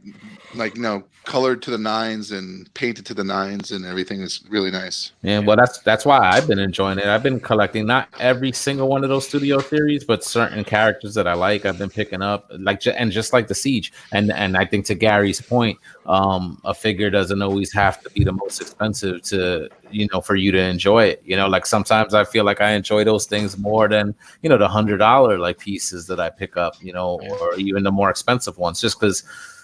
like, you know, colored to the nines and painted to the nines, and everything is really nice. Yeah, well, that's why I've been enjoying it. I've been collecting not every single one of those Studio Series, but certain characters that I like, I've been picking up, like, and just like the Siege. And I think, to Gary's point, a figure doesn't always have to be the most expensive to, you know, for you to enjoy it. You know, like sometimes I feel like I enjoy those things more than, you know, the $100 like pieces that I pick up, you know, or even the more expensive ones, just because,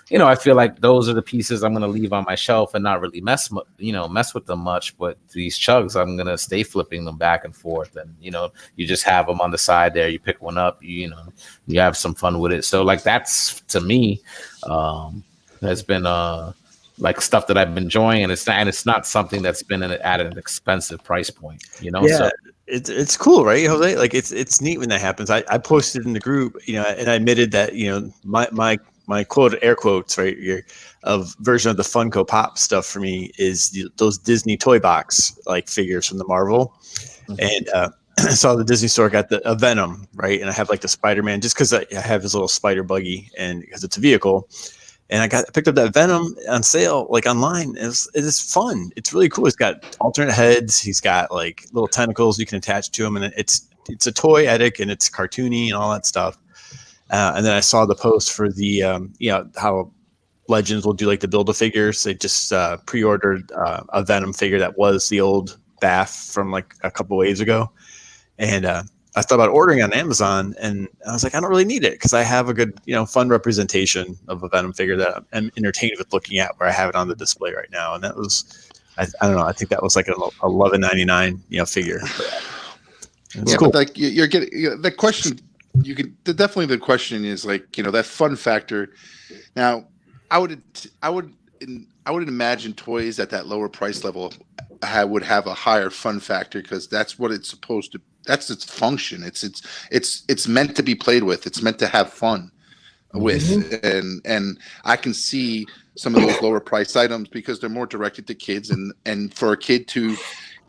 you know, I feel like those are the pieces I'm going to leave on my shelf and not really mess with them much. But these chugs, I'm going to stay flipping them back and forth. And, you know, you just have them on the side there. You pick one up, you know, you have some fun with it. So like, that's, to me, has been like stuff that I've been enjoying. And it's not something that's been at an expensive price point, you know? Yeah. So, it's cool, right, Jose? Like it's neat when that happens. I posted in the group, you know, and I admitted that, you know, my quote, air quotes, right, of version of the Funko Pop stuff for me is those Disney toy box like figures from the Marvel. And I saw the Disney store got a Venom, right, and I have like the Spider-Man just because I have his little spider buggy and because it's a vehicle. And I picked up that Venom on sale, like online. It is fun. It's really cool. He's got alternate heads. He's got like little tentacles you can attach to him, and it's a toyetic and it's cartoony and all that stuff. And then I saw the post for the, you know, how Legends will do like the Build-A-Figures. They just pre-ordered a Venom figure that was the old Bath from like a couple waves ago. And I thought about ordering on Amazon, and I was like, I don't really need it because I have a good, you know, fun representation of a Venom figure that I'm entertained with looking at, where I have it on the display right now. And that was, I don't know, I think that was like a $11.99, you know, figure. Yeah, cool. But like you're getting the question. You can definitely, the question is like, you know, that fun factor. Now, I would imagine toys at that lower price level would have a higher fun factor, because that's what it's supposed to. That's its function. It's meant to be played with. It's meant to have fun. with, and I can see some of those lower priced items because they're more directed to kids, and for a kid to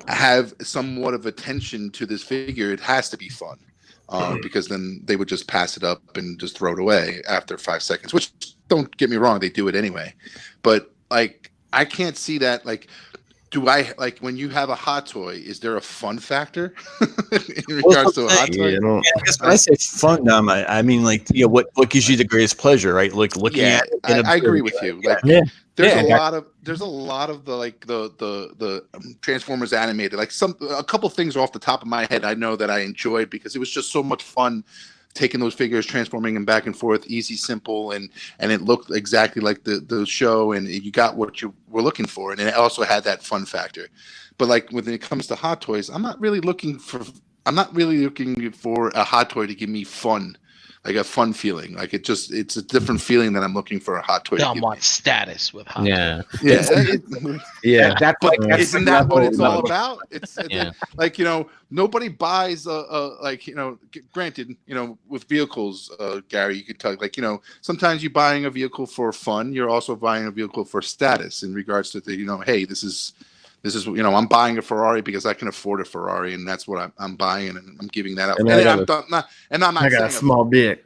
have somewhat of attention to this figure, it has to be fun. Because then they would just pass it up and just throw it away after 5 seconds, which, don't get me wrong, they do it anyway. But like, I can't see that. Like, do I, like, when you have a hot toy, is there a fun factor in regards to a hot toy? Yeah, I guess when I say fun, I mean, like, what gives you the greatest pleasure, right? Like looking at it. I agree with you. Like, there's a lot of the, like, the Transformers animated, like, a couple things off the top of my head I know that I enjoyed because it was just so much fun taking those figures, transforming them back and forth, easy, simple, and it looked exactly like the show, and you got what you were looking for, and it also had that fun factor. But like, when it comes to hot toys, I'm not really looking for a hot toy to give me fun. Like a fun feeling, like it's a different feeling that I'm looking for a hot toy. I want status with hot. Yeah, yeah. Isn't that what it's all about? It's like, nobody buys like, granted, with vehicles, Gary, you could tell, like, sometimes you're buying a vehicle for fun. You're also buying a vehicle for status in regards to the, hey, this is, I'm buying a Ferrari because I can afford a Ferrari, and that's what I'm buying, and I'm giving that up. And I'm not I got a small dick.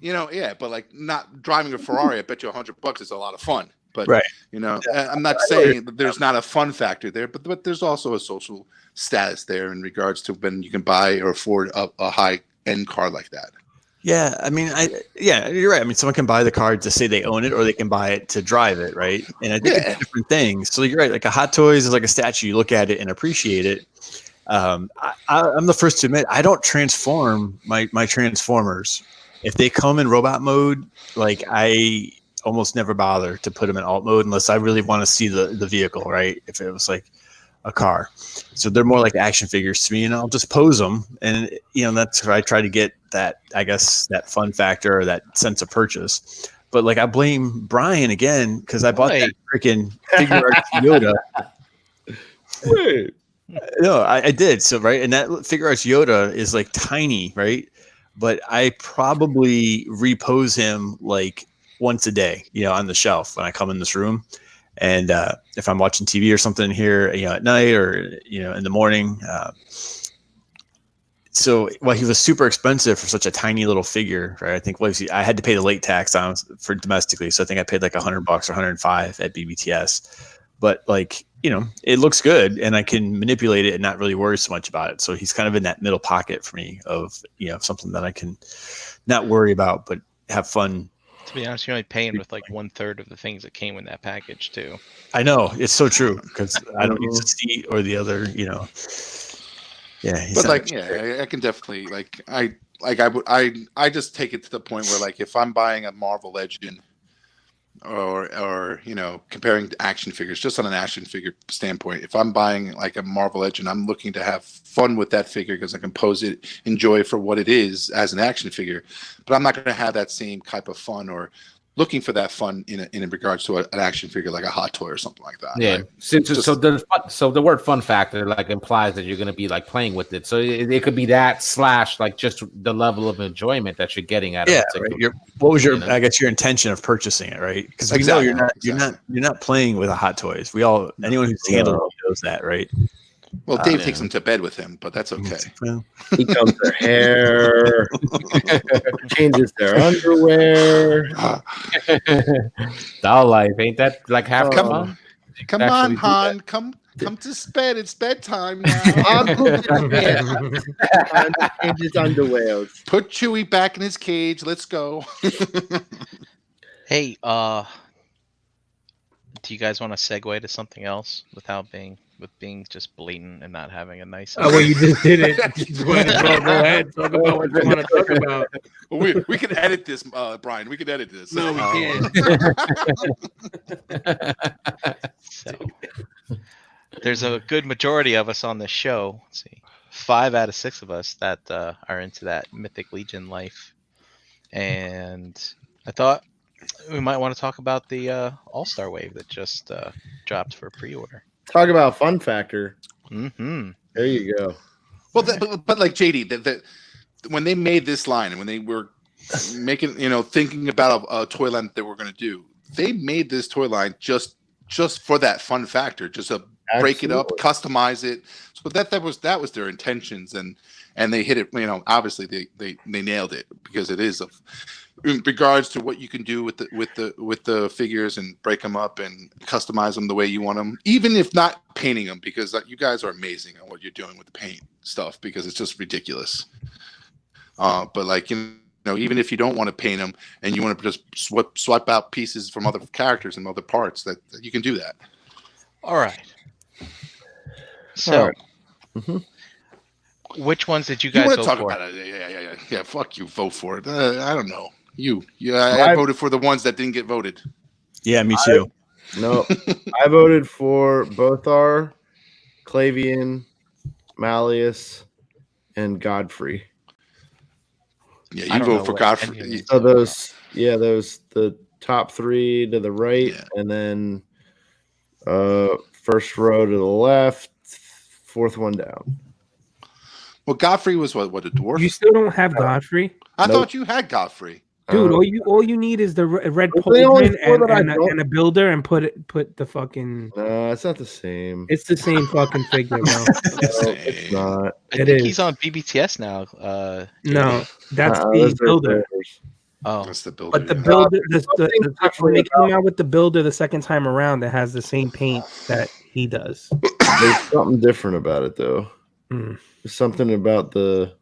But like, not driving a Ferrari, I bet you $100 is a lot of fun. But right. I'm not saying that there's not a fun factor there, but there's also a social status there in regards to when you can buy or afford a high end car like that. Yeah, I mean, you're right. I mean, someone can buy the car to say they own it, or they can buy it to drive it, right? And I think it's different things. So you're right. Like a Hot Toys is like a statue. You look at it and appreciate it. I'm the first to admit I don't transform my Transformers. If they come in robot mode, like, I almost never bother to put them in alt mode unless I really want to see the vehicle, right? If it was like a car. So they're more like action figures to me, and I'll just pose them. And, that's where I try to get that, I guess, that fun factor or that sense of purchase. But like, I blame Brian again, because I bought that freaking Figure Arts Yoda. Wait. No, I did. So, right. And that Figure Arts Yoda is like tiny, right? But I probably repose him like once a day, on the shelf when I come in this room. And if I'm watching TV or something here, at night or, in the morning. So he was super expensive for such a tiny little figure, right? I think I had to pay the late tax on for domestically. So I think I paid like $100 or $105 at BBTS. But like, it looks good, and I can manipulate it and not really worry so much about it. So he's kind of in that middle pocket for me of, something that I can not worry about, but have fun. To be honest, you're only paying with like 1/3 of the things that came in that package too. I know, it's so true, because I don't use the seat or the other, Yeah, but like, I can definitely I just take it to the point where, like, if I'm buying a Marvel Legend or comparing to action figures, just on an action figure standpoint, if I'm buying like a Marvel Legend, I'm looking to have fun with that figure because I can pose it, enjoy it for what it is as an action figure, but I'm not going to have that same type of fun or looking for that fun in regards to an action figure like a Hot Toy or something like that. Yeah. Right? So the word fun factor like implies that you're going to be like playing with it. So it could be that / like just the level of enjoyment that you're getting at. Yeah. Right. What was your I guess your intention of purchasing it, right? Because exactly. You're not playing with a Hot Toys. Anyone who's handled it knows that, right? Well, Dave takes them to bed with him, but that's okay. He combs their hair, changes their underwear. Doll life, ain't that like half come fun? Come on, Han. Come to bed. It's bedtime now. Han changes underwear. Put Chewie back in his cage. Let's go. Hey, do you guys want to segue to something else without being just blatant and not having a nice? Oh, well, you just did it. Go ahead. Talk about what you want to talk about. We can edit this, Brian. We can edit this. No, we can't. So, there's a good majority of us on this show. Let's see, 5 out of 6 of us that are into that Mythic Legion life, and I thought we might want to talk about the All-Star Wave that just dropped for pre-order. Talk about fun factor. Mm-hmm. There you go. Well, but like JD, when they made this line and when they were thinking about a toy line that they were going to do. They made this toy line just for that fun factor, just to break it up, customize it. So that was their intentions, and they hit it. Obviously they nailed it, because it is in regards to what you can do with the figures, and break them up and customize them the way you want them, even if not painting them, because you guys are amazing at what you're doing with the paint stuff, because it's just ridiculous. But even if you don't want to paint them and you want to just swipe out pieces from other characters and other parts, that you can do that. All right. So, which ones did you guys vote talk for? About it? Yeah. Fuck you. Vote for it. I don't know. I voted for the ones that didn't get voted. Yeah, me too. I voted for Bothar, Clavian, Malleus, and Godfrey. Yeah, you vote for Godfrey. So those the top three to the right, and then first row to the left, fourth one down. Well, Godfrey was what a dwarf. You still don't have Godfrey? I thought you had Godfrey. Dude, all you need is the red pauldron and a builder, and put the fucking. No, it's not the same. It's the same fucking figure, bro. It's not. I think he's on BBTS now. No, that's the builder. Oh, that's the builder. But the builder, when they came out with the builder the second time around, that has the same paint that he does. There's something different about it, though. There's something about the.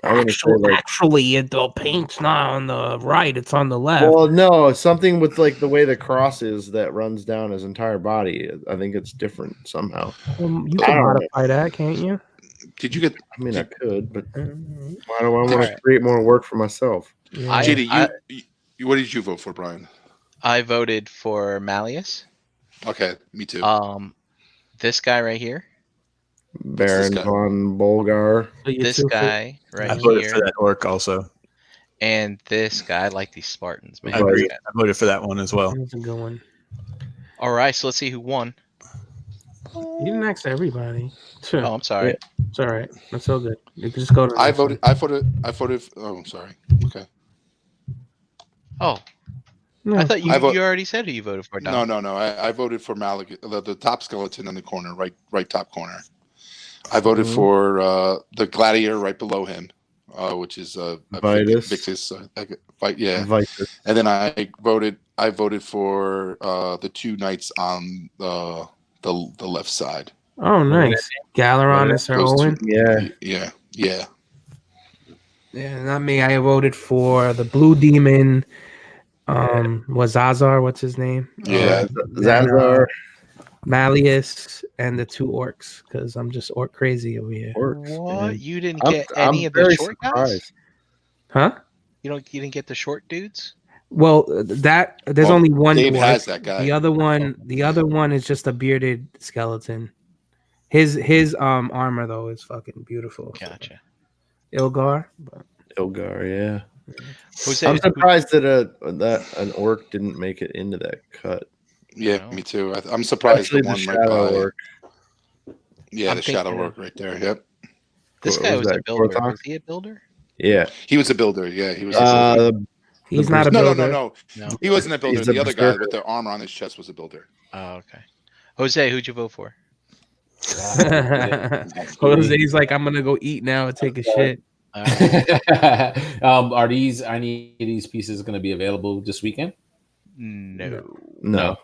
Actually, the paint's not on the right; it's on the left. Well, no, something with the way the cross is that runs down his entire body. I think it's different somehow. You can modify that, can't you? Did you get? I mean, I could, but why do I want to create more work for myself? Yeah. JD, what did you vote for, Brian? I voted for Malleus. Okay, me too. This guy right here. Baron von Bolgar. This guy right here. I voted for that orc also. And this guy, I like these Spartans, man. I agree. I voted for that one as well. That's a good one. All right, so let's see who won. You didn't ask everybody. Sure. Oh, I'm sorry. Yeah. It's all right. That's so good. You can just go to. I voted. Oh, I'm sorry. Okay. Oh. No. I thought you already said who you voted for. No. I voted for Malik, the top skeleton in the corner, right top corner. I voted for the gladiator right below him, which is Victus. Yeah. Vitus. And then I voted for the two knights on the left side. Oh, nice. Galeron and Sir Owen. Yeah. Yeah, not me. I voted for the blue demon. Was Zazar? What's his name? Yeah, Zazar. Malleus and the two orcs, because I'm just orc crazy over here. What? You didn't get any of the short guys? Huh? You didn't get the short dudes? Well, there's only one. Dave has that guy. The other one is just a bearded skeleton. His armor though is fucking beautiful. Gotcha. Ilgar, yeah. Jose, I'm surprised that an orc didn't make it into that cut. Yeah, me too. I'm surprised the one right by. Orc. Yeah, the shadow orc right there. Yep. This guy was a builder. Was he a builder? Yeah, he was a builder. Yeah, he was. He's not a builder. No. He wasn't a builder. The other guy with the armor on his chest was a builder. Oh, okay. Jose, who'd you vote for? Jose's like, I'm gonna go eat now and take a shit. Are any of these pieces going to be available this weekend? No.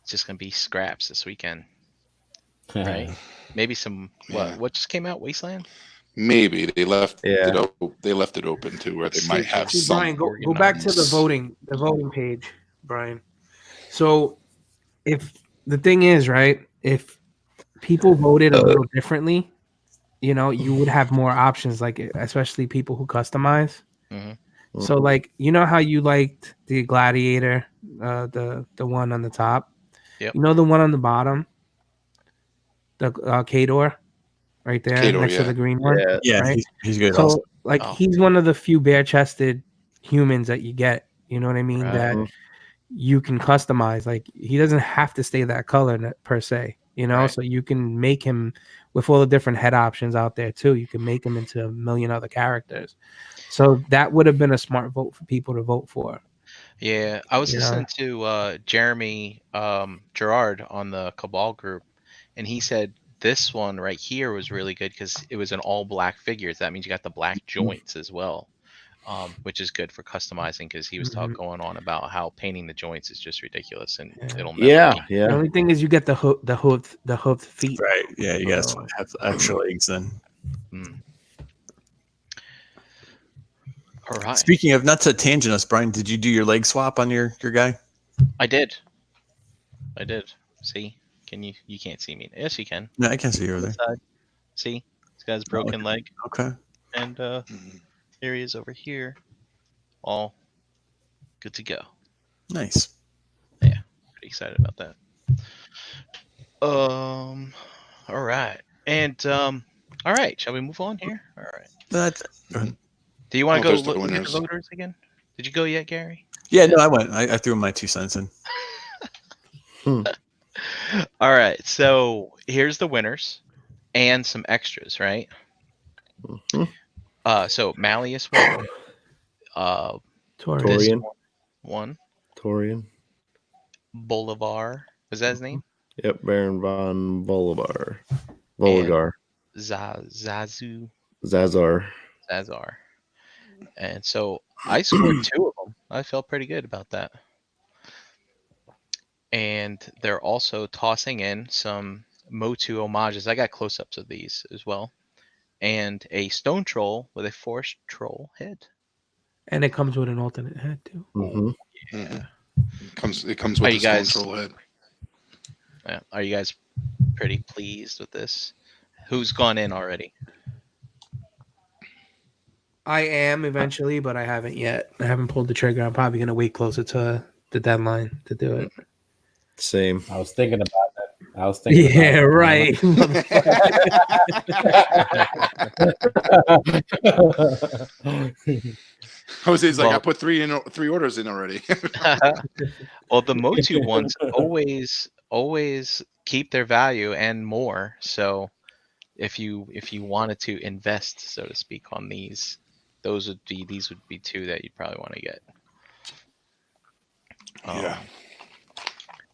It's just going to be scraps this weekend, right? Maybe some. What just came out? Wasteland. Maybe they left. Yeah. They left it open to where they might have some. Brian, go back to the voting page, Brian. So, if the thing is right, if people voted a little differently, you would have more options, like especially people who customize. Mm-hmm. So, like, how you liked the gladiator, the one on the top. Yep. The one on the bottom, the Kador, right there next to the green one. Yeah, right? he's good. So, also. He's one of the few bare-chested humans that you get. You know what I mean? Right. That you can customize. Like, he doesn't have to stay that color per se. Right. So you can make him with all the different head options out there too. You can make them into a million other characters. So that would have been a smart vote for people to vote for. Yeah, I was You listening to Jeremy Gerard on the Cabal group, and he said this one right here was really good because it was an all black figures. That means you got the black joints as well, which is good for customizing because he was going on about how painting the joints is just ridiculous and it'll never be. The only thing is you get the hoofed feet. Right. Yeah, you guys have extra legs then. All right. Speaking of, not to tangent us, Brian, did you do your leg swap on your guy? I did. See? You can't see me. Yes, you can. No, I can see you over there. Side. See? This guy's broken leg. Okay. And here he is over here. All good to go. Nice. Yeah, pretty excited about that. All right. And all right, shall we move on here? All right. Do you want to go look at the voters again? Did you go yet, Gary? Yeah, no, I went. I threw my 2 cents in. All right, so here's the winners and some extras, right? So Malleus won. Torian won. Torian. Bolivar. Was that his name? Yep, Baron von Bolivar. Voligar. Zazar. And so I scored 2 of them. I felt pretty good about that. And they're also tossing in some Motu homages. I got close-ups of these as well. And a stone troll with a forest troll head. And it comes with an alternate head too. Yeah. It comes with a stone troll head. Are you guys pretty pleased with this? Who's gone in already? I am eventually, but I haven't yet. I haven't pulled the trigger. I'm probably going to wait closer to the deadline to do it. Same. I was thinking about that. Yeah, right. Jose's like, I put 3 orders in already. Well, the Motu ones always keep their value and more. So if you wanted to invest, so to speak, on these would be 2 that you'd probably want to get. Yeah.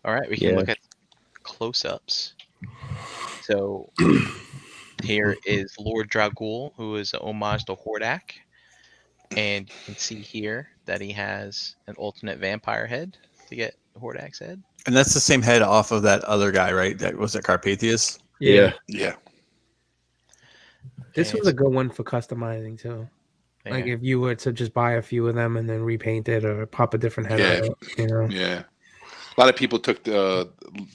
All right, we can look at close-ups. So here is Lord Dragul, who is an homage to Hordak. And you can see here that he has an alternate vampire head to get Hordak's head. And that's the same head off of that other guy, right? That was it, Carpathius? Yeah. This was a good one for customizing too. Yeah. Like if you were to just buy a few of them and then repaint it or pop a different head out, you know. Yeah. A lot of people took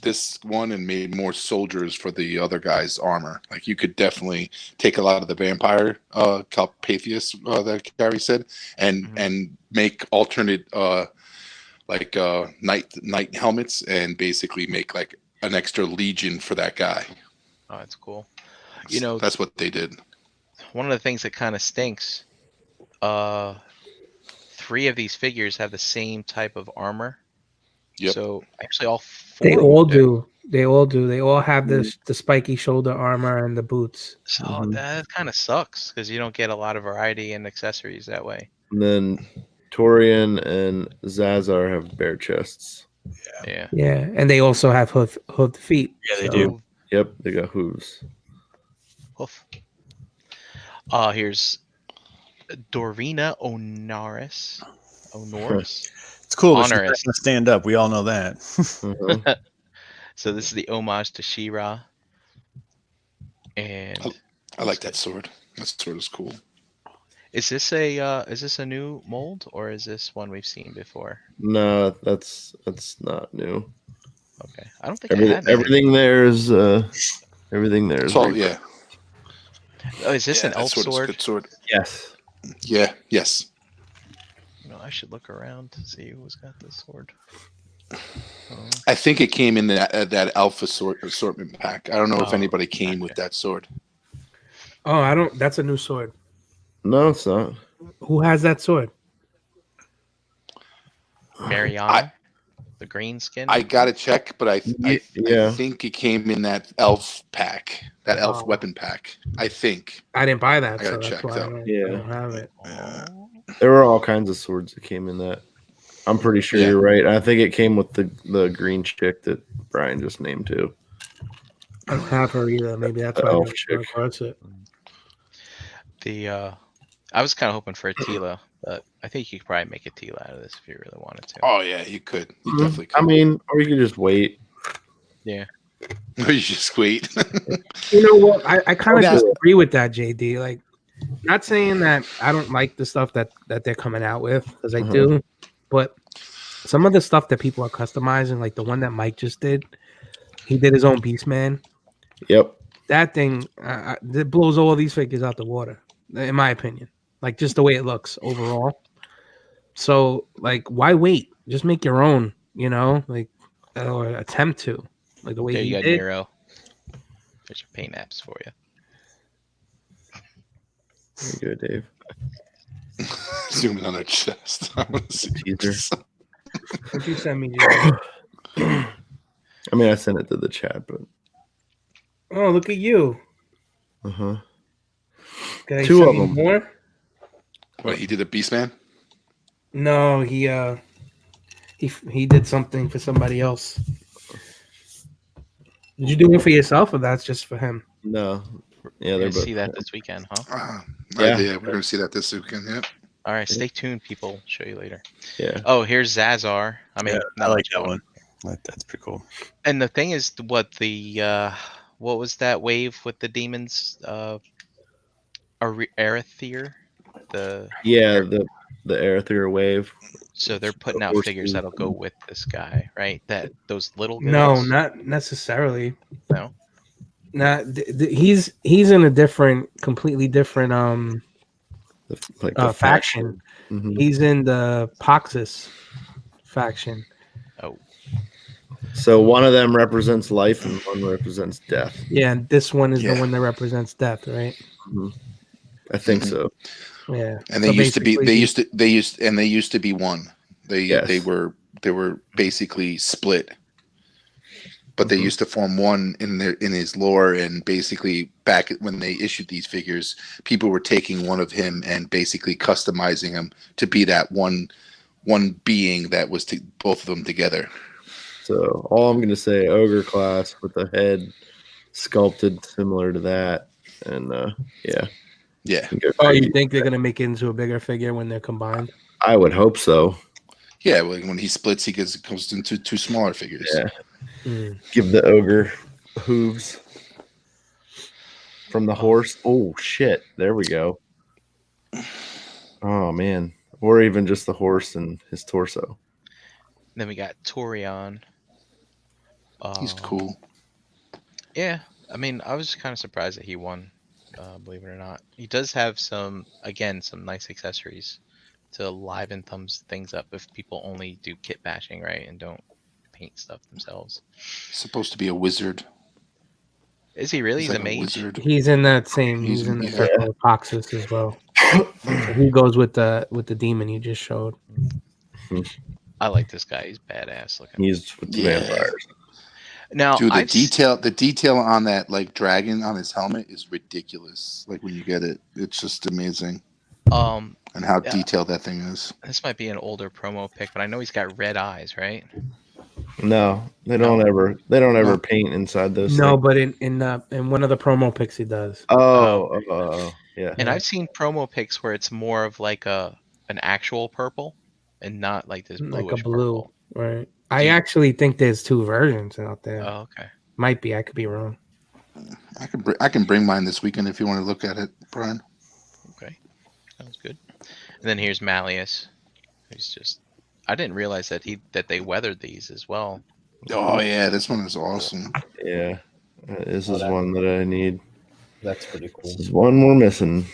this one and made more soldiers for the other guy's armor. Like you could definitely take a lot of the vampire Carpathius that Gary said and make alternate night helmets and basically make like an extra legion for that guy. Oh, that's cool. That's what they did. One of the things that kind of stinks, 3 of these figures have the same type of armor. Yep. So actually all 4 They all do. They all have the spiky shoulder armor and the boots. So that kind of sucks because you don't get a lot of variety in accessories that way. And then Torian and Zazar have bare chests. Yeah. Yeah, and they also have hoofed feet. Yeah, they do. Yep, they got hooves. Hoof. Here's Dorina Onoris. It's cool. But Honorous. she's not gonna stand up. We all know that. So this is the homage to She-Ra. And I like that sword. That sword is cool. is this a new mold or is this one we've seen before? No, that's not new. Okay, I don't think I had everything there is Oh yeah. Oh, is this an elf sword? Good sword. Yes. Yeah. Yes. I should look around to see who's got this sword. I think it came in that alpha assortment pack. I don't know if anybody came with that sword. Oh, I don't. That's a new sword. No, it's not. Who has that sword? Mariana. The green skin. I gotta check, but I Yeah. think it came in that elf pack, that elf weapon pack. I think. I didn't buy that, I gotta so that's check, why though. I don't have it. There were all kinds of swords that came in that. I'm pretty sure you're right. I think it came with the green chick that Brian just named too. I don't have her either. Maybe that's The why I elf didn't chick. come across it. I was kind of hoping for a Tila, but I think you could probably make a Tila out of this if you really wanted to. Oh yeah, you could. You definitely could. I mean, or you could just wait. Yeah. Or you just wait. You know what? I kind of disagree with that, JD. Like, not saying that I don't like the stuff that they're coming out with, because I do, but some of the stuff that people are customizing, like the one that Mike just did, he did his own Beastman. Yep. That thing that blows all these figures out the water, in my opinion. Like just the way it looks overall. So, like, why wait? Just make your own, like, or attempt to, like the way There he you go, did. Nero. There's your paint apps for you. There you go, Dave. Zooming on her chest. I want to see Teaser. What'd you send me, JD? I mean, I sent it to the chat, but Oh, look at you. Can Can I Two send of me them. more? What, he did a Beastman? No, he did something for somebody else. Did you do it for yourself, or that's just for him? no. Yeah, You're they're gonna both. see that this weekend, huh? Yeah. Yeah, we're gonna see that this weekend. Yeah. All right, stay tuned, people. Show you later. Yeah. Oh, here's Zazar. I mean, I like that one. That's pretty cool. And the thing is, what was that wave with the demons? Arethyr? Yeah, the Arethyr wave. So they're putting out figures that'll go with this guy, right? Those little guys. No, not necessarily. No. Not he's in a completely different Like the faction. Mm-hmm. He's in the Poxus faction. Oh. So one of them represents life and one represents death. Yeah, and this one is the one that represents death, right? Mm-hmm. I think so. Yeah. And they used to be one. They were basically split. But they used to form one in his lore, and basically back when they issued these figures, people were taking one of him and basically customizing him to be that one being that was both of them together. So all I'm going to say, ogre class with the head sculpted similar to that, and yeah. Oh, you think they're going to make it into a bigger figure when they're combined? I would hope so. Yeah, well, when he splits, he goes into two smaller figures. Yeah. Give the ogre hooves from the horse. Oh shit! There we go. Oh man, or even just the horse and his torso. Then we got Torion. He's cool. Yeah, I mean, I was kind of surprised that he won. Believe it or not, he does have some nice accessories to liven things up if people only do kit bashing, right, and don't paint stuff themselves. He's supposed to be a wizard. Is he really? He's like a mage. Wizard. He's in that same. He's in the circle of Poxus as well. So he goes with the demon you just showed. I like this guy. He's badass looking. He's with the vampires. Now, dude, the detail on that like dragon on his helmet is ridiculous. Like when you get it, it's just amazing. And how detailed that thing is. This might be an older promo pic, but I know he's got red eyes, right? No, they don't ever paint inside those. No, things. but in one of the promo pics he does. Yeah. And I've seen promo pics where it's more of like an actual purple, and not like this bluish like a blue, purple. Right? I actually think there's two versions out there. Oh, okay. Might be. I could be wrong. I can bring mine this weekend if you want to look at it, Brian. Okay, sounds good. And then here's Malleus. He's just. I didn't realize that they weathered these as well. Oh yeah, this one is awesome. Yeah, this is one that I need. That's pretty cool. This is one we're missing.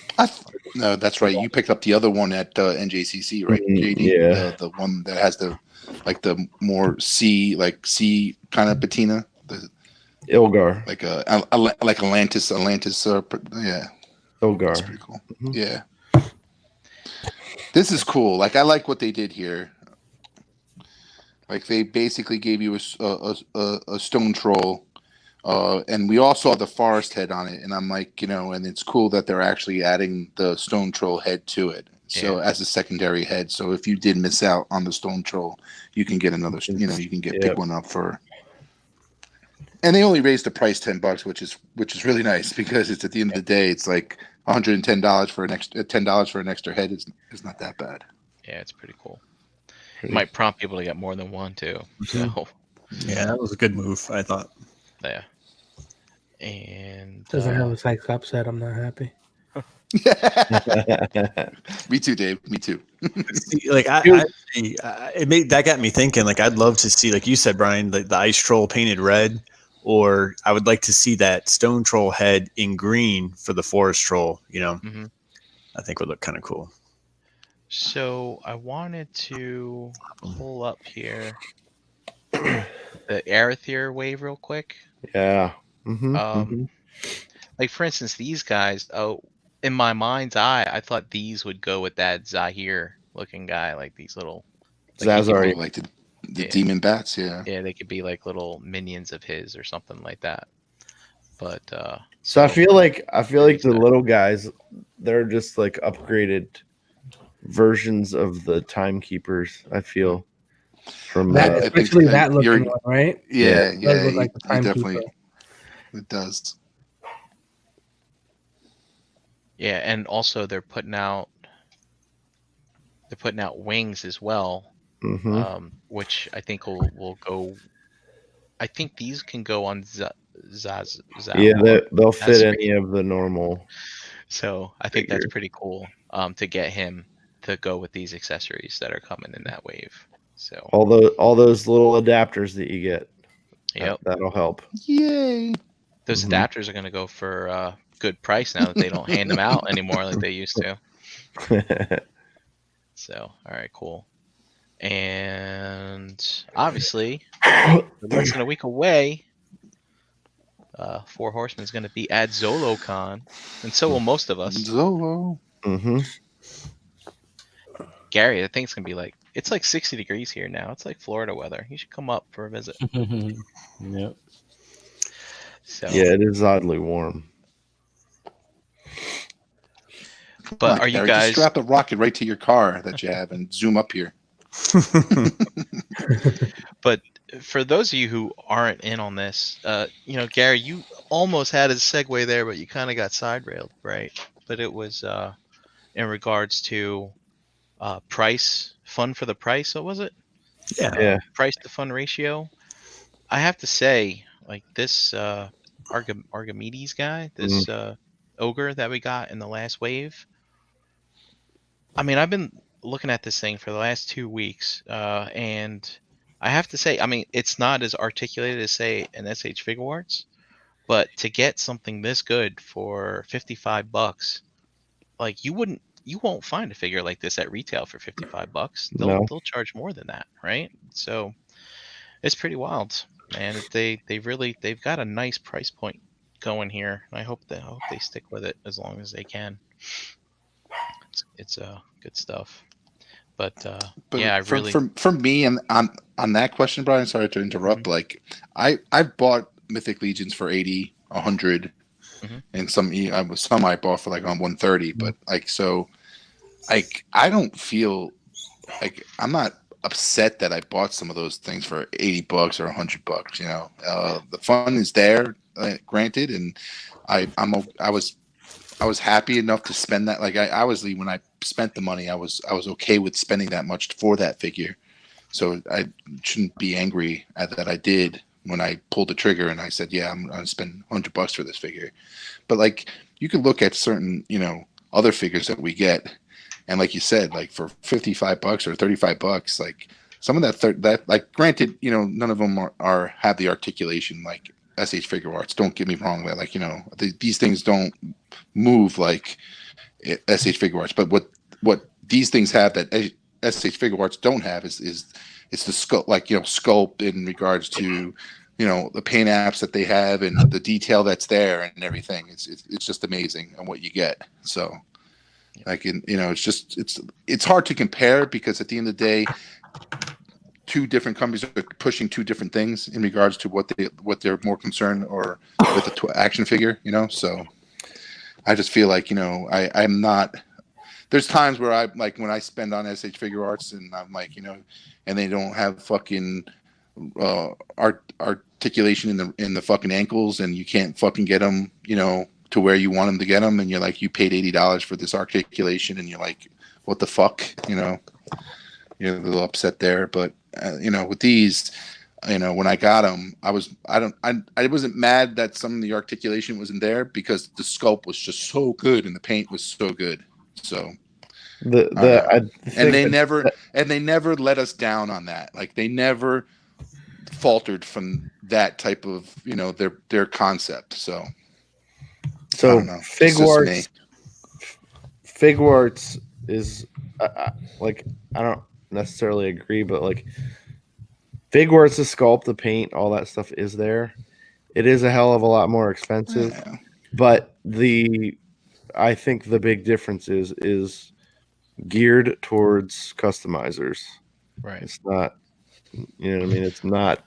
No, that's right. You picked up the other one at NJCC, right, JD? Yeah, the one that has the more sea kind of patina. Ilgar, like Atlantis. Yeah, Ilgar. That's pretty cool. Mm-hmm. Yeah, this is cool. Like I like what they did here. Like they basically gave you a stone troll, and we all saw the forest head on it. And I'm like, and it's cool that they're actually adding the stone troll head to it. So as a secondary head. So if you did miss out on the stone troll, you can get another. You can pick one up for. And they only raised the price $10, which is really nice because it's at the end of the day, it's like $110 for an extra $10 for an extra head is not that bad. Yeah, it's pretty cool. It might prompt people to get more than one too. So yeah, that was a good move, I thought. Yeah. And doesn't have a Cyclops set. I'm not happy. Me too, Dave. Me too. See, like that got me thinking. Like I'd love to see, like you said, Brian, the ice troll painted red, or I would like to see that stone troll head in green for the forest troll. I think would look kind of cool. So I wanted to pull up here the Arethyr wave real quick. Yeah. Like for instance, these guys. In my mind's eye, I thought these would go with that Zahir looking guy, like these little. Zazari, like the demon bats, yeah. Yeah, they could be like little minions of his or something like that. But so I feel like the little guys, they're just like upgraded versions of the timekeepers. I feel from that, especially that looking one, right? Yeah, it does look like the timekeeper. It does. Yeah, and also they're putting out wings as well, which I think will go. I think these can go on Zaz. Yeah, they'll fit any of the normal. So I think that's pretty cool. To get him to go with these accessories that are coming in that wave. So all those little adapters that you get. Yep, that'll help. Yay! Those adapters are going to go for good price now that they don't hand them out anymore like they used to. So, all right, cool. And obviously, less than a week away, Four Horsemen is going to be at ZoloCon, and so will most of us. Zolo. Gary, I think it's going to be like, it's like 60 degrees here now. It's like Florida weather. You should come up for a visit. Yep. So, yeah, it is oddly warm. But are you guys just strap a rocket right to your car that you have and zoom up here? But for those of you who aren't in on this, Gary, you almost had a segue there, but you kind of got side railed, right? But it was in regards to price, fun for the price. What was it? Yeah. Price to fun ratio. I have to say, like this Archimedes guy, this ogre that we got in the last wave. I mean, I've been looking at this thing for the last 2 weeks, and I have to say, I mean, it's not as articulated as, say, an SH Figure Arts, but to get something this good for $55, like you won't find a figure like this at retail for $55. They'll charge more than that, right? So it's pretty wild, man. They've got a nice price point going here. I hope they stick with it as long as they can. It's good stuff. But yeah, for me and on that question, Brian, sorry to interrupt. Like I've bought Mythic Legions for 80, 100, and some I bought for like on 130. But like I don't feel like I'm not upset that I bought some of those things for $80 or $100. The fun is there, granted, and I was happy enough to spend that. Like I obviously, when I spent the money, I was okay with spending that much for that figure. So I shouldn't be angry at that I did when I pulled the trigger and I said, yeah, I'm going to spend $100 for this figure. But like, you could look at certain, other figures that we get. And like you said, like for $55 or $35, like some of that like, granted, none of them have the articulation like SH Figure Arts. Don't get me wrong. That like, these things don't move like SH Figure Arts, but what these things have that SH Figure Arts don't have is the sculpt, like sculpt in regards to the paint apps that they have and the detail that's there and everything. It's just amazing on what you get. So like it's hard to compare because at the end of the day, two different companies are pushing two different things in regards to what they're more concerned or with the action figure, so I just feel like, I'm not, there's times where I like when I spend on SH Figure Arts and I'm like, and they don't have fucking articulation in the fucking ankles and you can't fucking get them, to where you want them to get them. And you're like, you paid $80 for this articulation and you're like, what the fuck, you're a little upset there. But, with these, when I got them, I wasn't mad that some of the articulation wasn't there because the sculpt was just so good and the paint was so good. So they never let us down on that. Like they never faltered from that type of, their concept. So Fig Arts is like, I don't necessarily agree, but like Fig Arts, the sculpt, the paint, all that stuff is there. It is a hell of a lot more expensive, but I think the big difference is geared towards customizers. Right. It's not, it's not.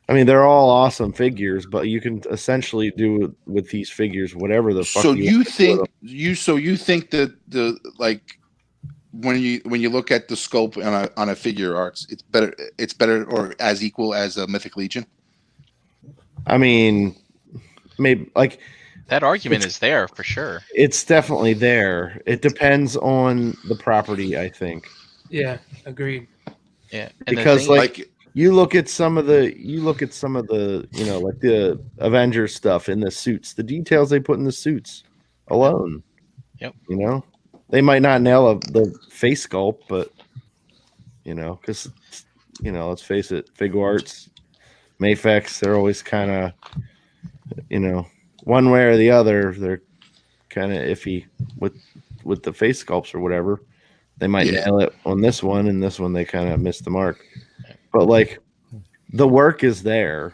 I mean, they're all awesome figures, but you can essentially do with these figures whatever the fuck. So you think that the like when you look at the scope on a Figure Arts, it's better or as equal as a Mythic Legion? I mean, maybe like that argument is there for sure. It's definitely there. It depends on the property, I think. Yeah, agreed. Yeah, and because like you look at some of the like the Avengers stuff in the suits, the details they put in the suits alone. Yep. They might not nail the face sculpt, but because let's face it, Fig Arts, Mafex, they're always kind of one way or the other, they're kind of iffy with the face sculpts or whatever. They might nail it on this one, and this one they kind of missed the mark. But like the work is there,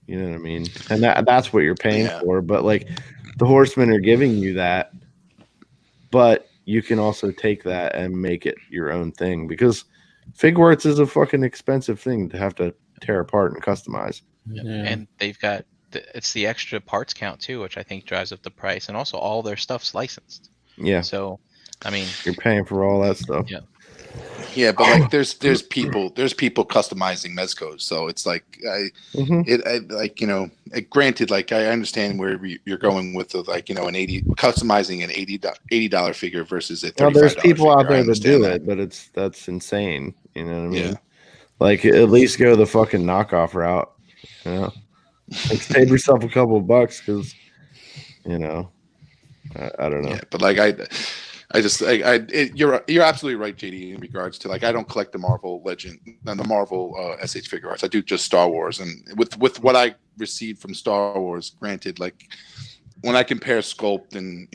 you know what I mean, and that's what you're paying for. But like the Horsemen are giving you that, but you can also take that and make it your own thing because Fig Arts is a fucking expensive thing to have to tear apart and customize. Yeah. And they've got it's the extra parts count too, which I think drives up the price, and also all their stuff's licensed. Yeah. So, I mean, you're paying for all that stuff. Yeah. Yeah, but like there's people customizing Mezcos, so it's like granted, like I understand where you're going with the, like customizing an $80 figure versus a $35. Well, there's people out there that do that. it, but that's insane. You know what I mean? Yeah. Like at least go the fucking knockoff route. Like save yourself a couple of bucks because I don't know. Yeah, but like you're absolutely right, JD, in regards to like I don't collect the Marvel Legend and the Marvel SH Figure Arts. I do just Star Wars, and with what I received from Star Wars, granted, like when I compare sculpt and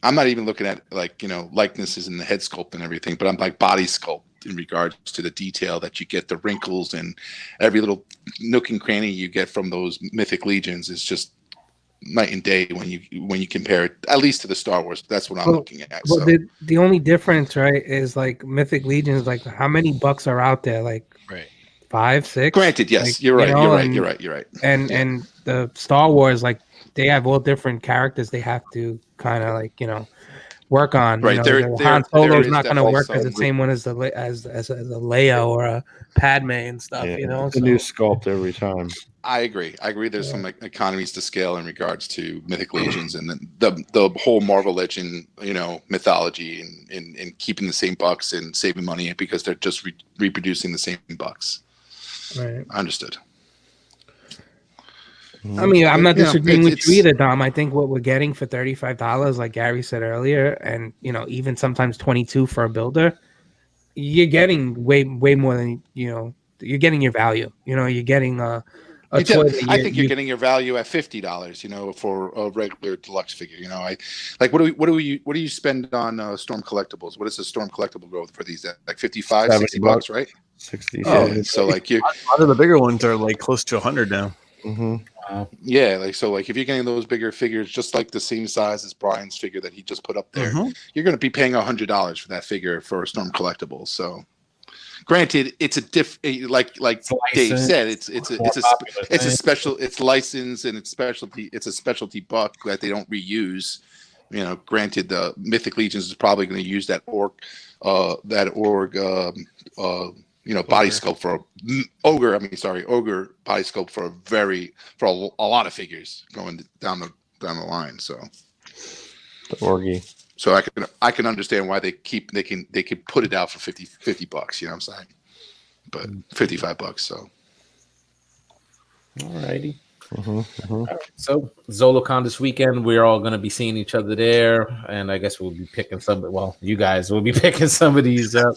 I'm not even looking at like likenesses in the head sculpt and everything, but I'm like body sculpt in regards to the detail that you get, the wrinkles and every little nook and cranny you get from those Mythic Legions is just night and day when you compare it, at least to the Star Wars. That's what I'm looking at. Well, the only difference, right, is like Mythic Legions. Like how many bucks are out there? Like 5, 6. Granted, yes, like, you're right. You're right. And the Star Wars, like they have all different characters. They have to kind of like work on. Right. Han Solo's not going to work as the same one as a Leia or a Padme and stuff. It's a new sculpt every time. I agree. There's some economies to scale in regards to Mythic Legions and the whole Marvel Legend, mythology and keeping the same bucks and saving money because they're just reproducing the same bucks. Right. Understood. I mean, I'm not disagreeing with you either, Dom. I think what we're getting for $35, like Gary said earlier, and even sometimes $22 for a builder, you're getting way more than you're getting your value. You're getting I think you're getting your value at $50, for a regular deluxe figure. What do you spend on Storm collectibles? What is the Storm collectible go for these? Like 55, 60 bucks, right? 60. Oh, so like a lot of the bigger ones are like close to 100 now. Mm-hmm. Yeah, if you're getting those bigger figures, just like the same size as Brian's figure that he just put up there, you're going to be paying $100 for that figure for a Storm collectible. So Granted, it's a like Dave said, it's a special, it's licensed and it's specialty. It's a specialty buck that they don't reuse. You know, granted, the Mythic Legions is probably going to use that org body sculpt for ogre body sculpt for a lot of figures going down the line. So the orgy. So I can understand why they can put it out for $50 bucks, you know what I'm saying? But $55. So alrighty. Right, so ZoloCon this weekend, we're all going to be seeing each other there, and I guess we'll be picking you guys will be picking some of these up.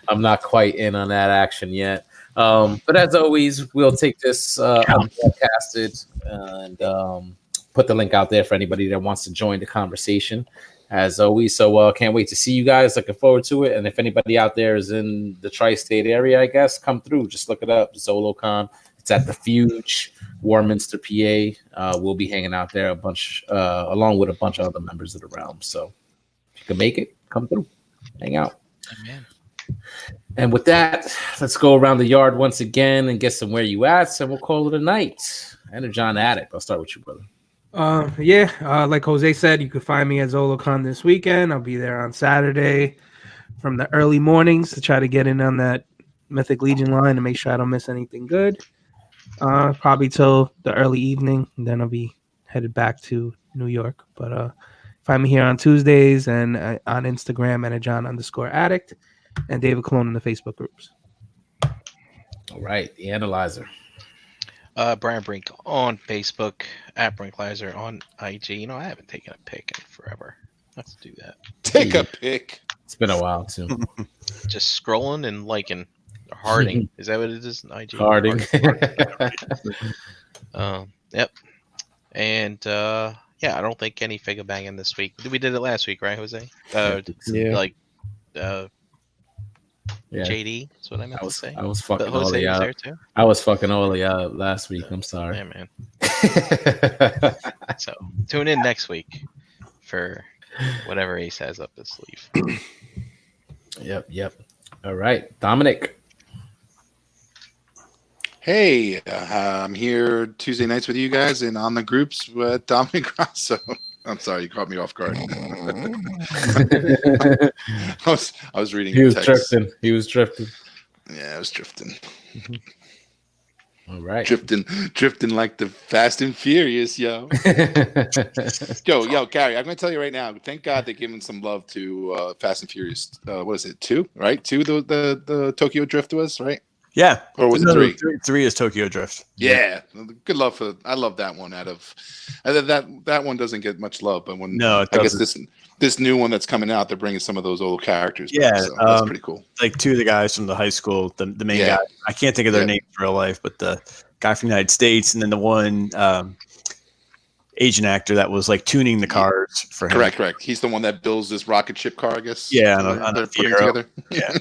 I'm not quite in on that action yet, but as always, we'll take this unbroadcasted and put the link out there for anybody that wants to join the conversation, as always. So can't wait to see you guys. Looking forward to it. And if anybody out there is in the tri-state area, I guess, come through. Just look it up, ZoloCon. It's at the Fuge, Warminster, PA. We'll be hanging out there along with a bunch of other members of the realm. So if you can make it, come through, hang out. Amen. And with that, let's go around the yard once again and get some where you at, and we'll call it a night. Energon Addict, I'll start with you, brother. Like Jose said, you can find me at ZoloCon this weekend. I'll be there on Saturday from the early mornings to try to get in on that Mythic Legion line and make sure I don't miss anything good. Probably till the early evening, and then I'll be headed back to New York. But find me here on Tuesdays and on Instagram at Energon_addict and David Cologne in the Facebook groups. All right, the Analyzer. Brian Brink on Facebook, at Brinklizer on IG. You know, I haven't taken a pic in forever. Let's do that. Take a pic. It's been a while too. Just scrolling and liking. Harding. Is that what it is? IG. Harding. Yep. And I don't think any figure banging this week. We did it last week, right, Jose? Yeah. JD. That's what I meant to say. I was fucking Jose Oli was out. there too? I was fucking Oli out last week. I'm sorry. Yeah, man. So tune in next week for whatever Ace has up his sleeve. Yep. All right, Dominic. Hey, I'm here Tuesday nights with you guys and on the groups with Dominic Grosso. I'm sorry, you caught me off guard. I was reading. He was drifting. Yeah, I was drifting. All right, drifting like the Fast and Furious, yo. yo, Gary, I'm gonna tell you right now. Thank God they're giving some love to Fast and Furious. What is it? 2, right? 2, the Tokyo Drift was, right? Yeah. Or was it 3? 3 is Tokyo Drift. Yeah. Good love I love that one. That one doesn't get much love, but I guess this new one that's coming out, they're bringing some of those old characters. Yeah, back, so that's pretty cool. Like 2 of the guys from the high school, the main guy. I can't think of their names in real life, but the guy from the United States, and then the one Asian actor that was like tuning the cars for him. Correct. He's the one that builds this rocket ship car, I guess. Yeah, on a together. Yeah.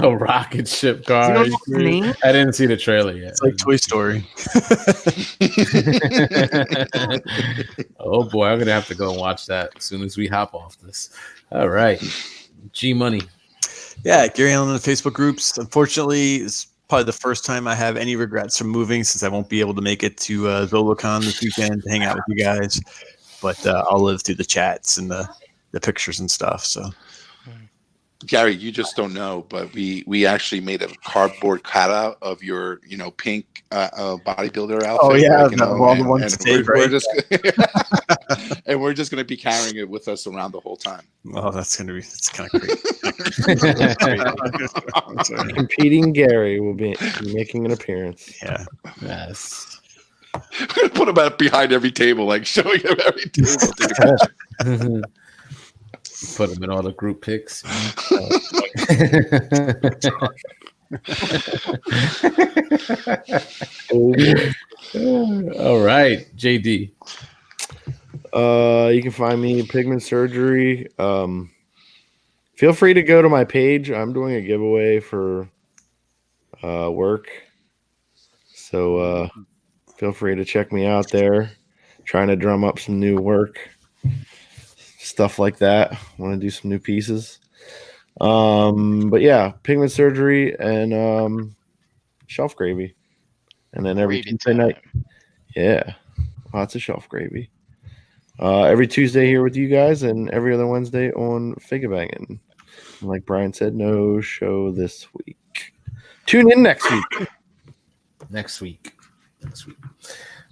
A rocket ship car. I didn't see the trailer yet. It's like Toy Story. Oh boy, I'm gonna have to go and watch that as soon as we hop off this. All right, G Money. Yeah, Gary Allen in the Facebook groups. Unfortunately, it's probably the first time I have any regrets from moving, since I won't be able to make it to ZoloCon this weekend to hang out with you guys. But I'll live through the chats and the pictures and stuff. So. Gary, you just don't know, but we actually made a cardboard cutout of your pink bodybuilder outfit. Oh yeah, all the ones and we're just going to be carrying it with us around the whole time. Oh, that's kind of great. Competing Gary will be making an appearance. Yeah. Yes. We're going to put him out behind every table, like showing him every table. Put them in all the group pics. All right, JD. You can find me in Pigment Surgery. Feel free to go to my page. I'm doing a giveaway for work. So feel free to check me out there. Trying to drum up some new work. Stuff like that. Want to do some new pieces. But yeah, pigment surgery and shelf gravy. And then every Tuesday night. Yeah. Lots of shelf gravy. Every Tuesday here with you guys and every other Wednesday on Figure Banging. Like Brian said, no show this week. Tune in next week. Next week.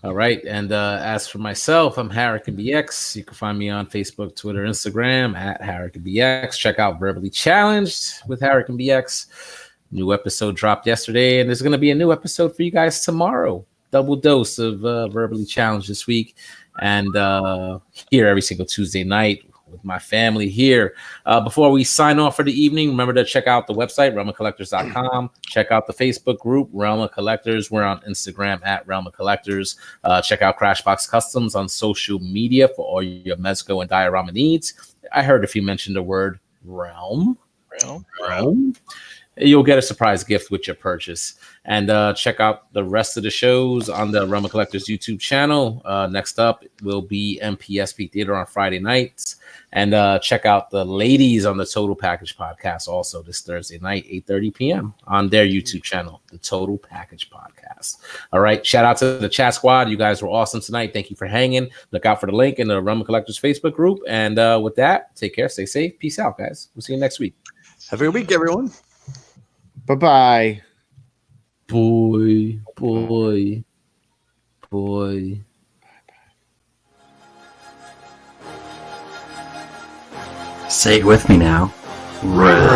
All right. And as for myself, I'm HarricanBX. You can find me on Facebook, Twitter, Instagram at HarricanBX. Check out Verbally Challenged with HarricanBX. New episode dropped yesterday, and there's going to be a new episode for you guys tomorrow. Double dose of Verbally Challenged this week. And here every single Tuesday night with my family here. Before we sign off for the evening, remember to check out the website, realmofcollectors.com. Check out the Facebook group, Realm of Collectors. We're on Instagram at Realm of Collectors. Check out Crashbox Customs on social media for all your Mezco and diorama needs. I heard if you mentioned the word Realm. You'll get a surprise gift with your purchase. And check out the rest of the shows on the Realm of Collectors YouTube channel. Next up will be MPSP Theater on Friday nights. And check out the ladies on the Total Package Podcast also this Thursday night, 8:30 p.m. on their YouTube channel, the Total Package Podcast. All right. Shout out to the chat squad. You guys were awesome tonight. Thank you for hanging. Look out for the link in the Realm of Collectors Facebook group. And with that, take care. Stay safe. Peace out, guys. We'll see you next week. Have a good week, everyone. Bye-bye. Boy. Say it with me now. Realm.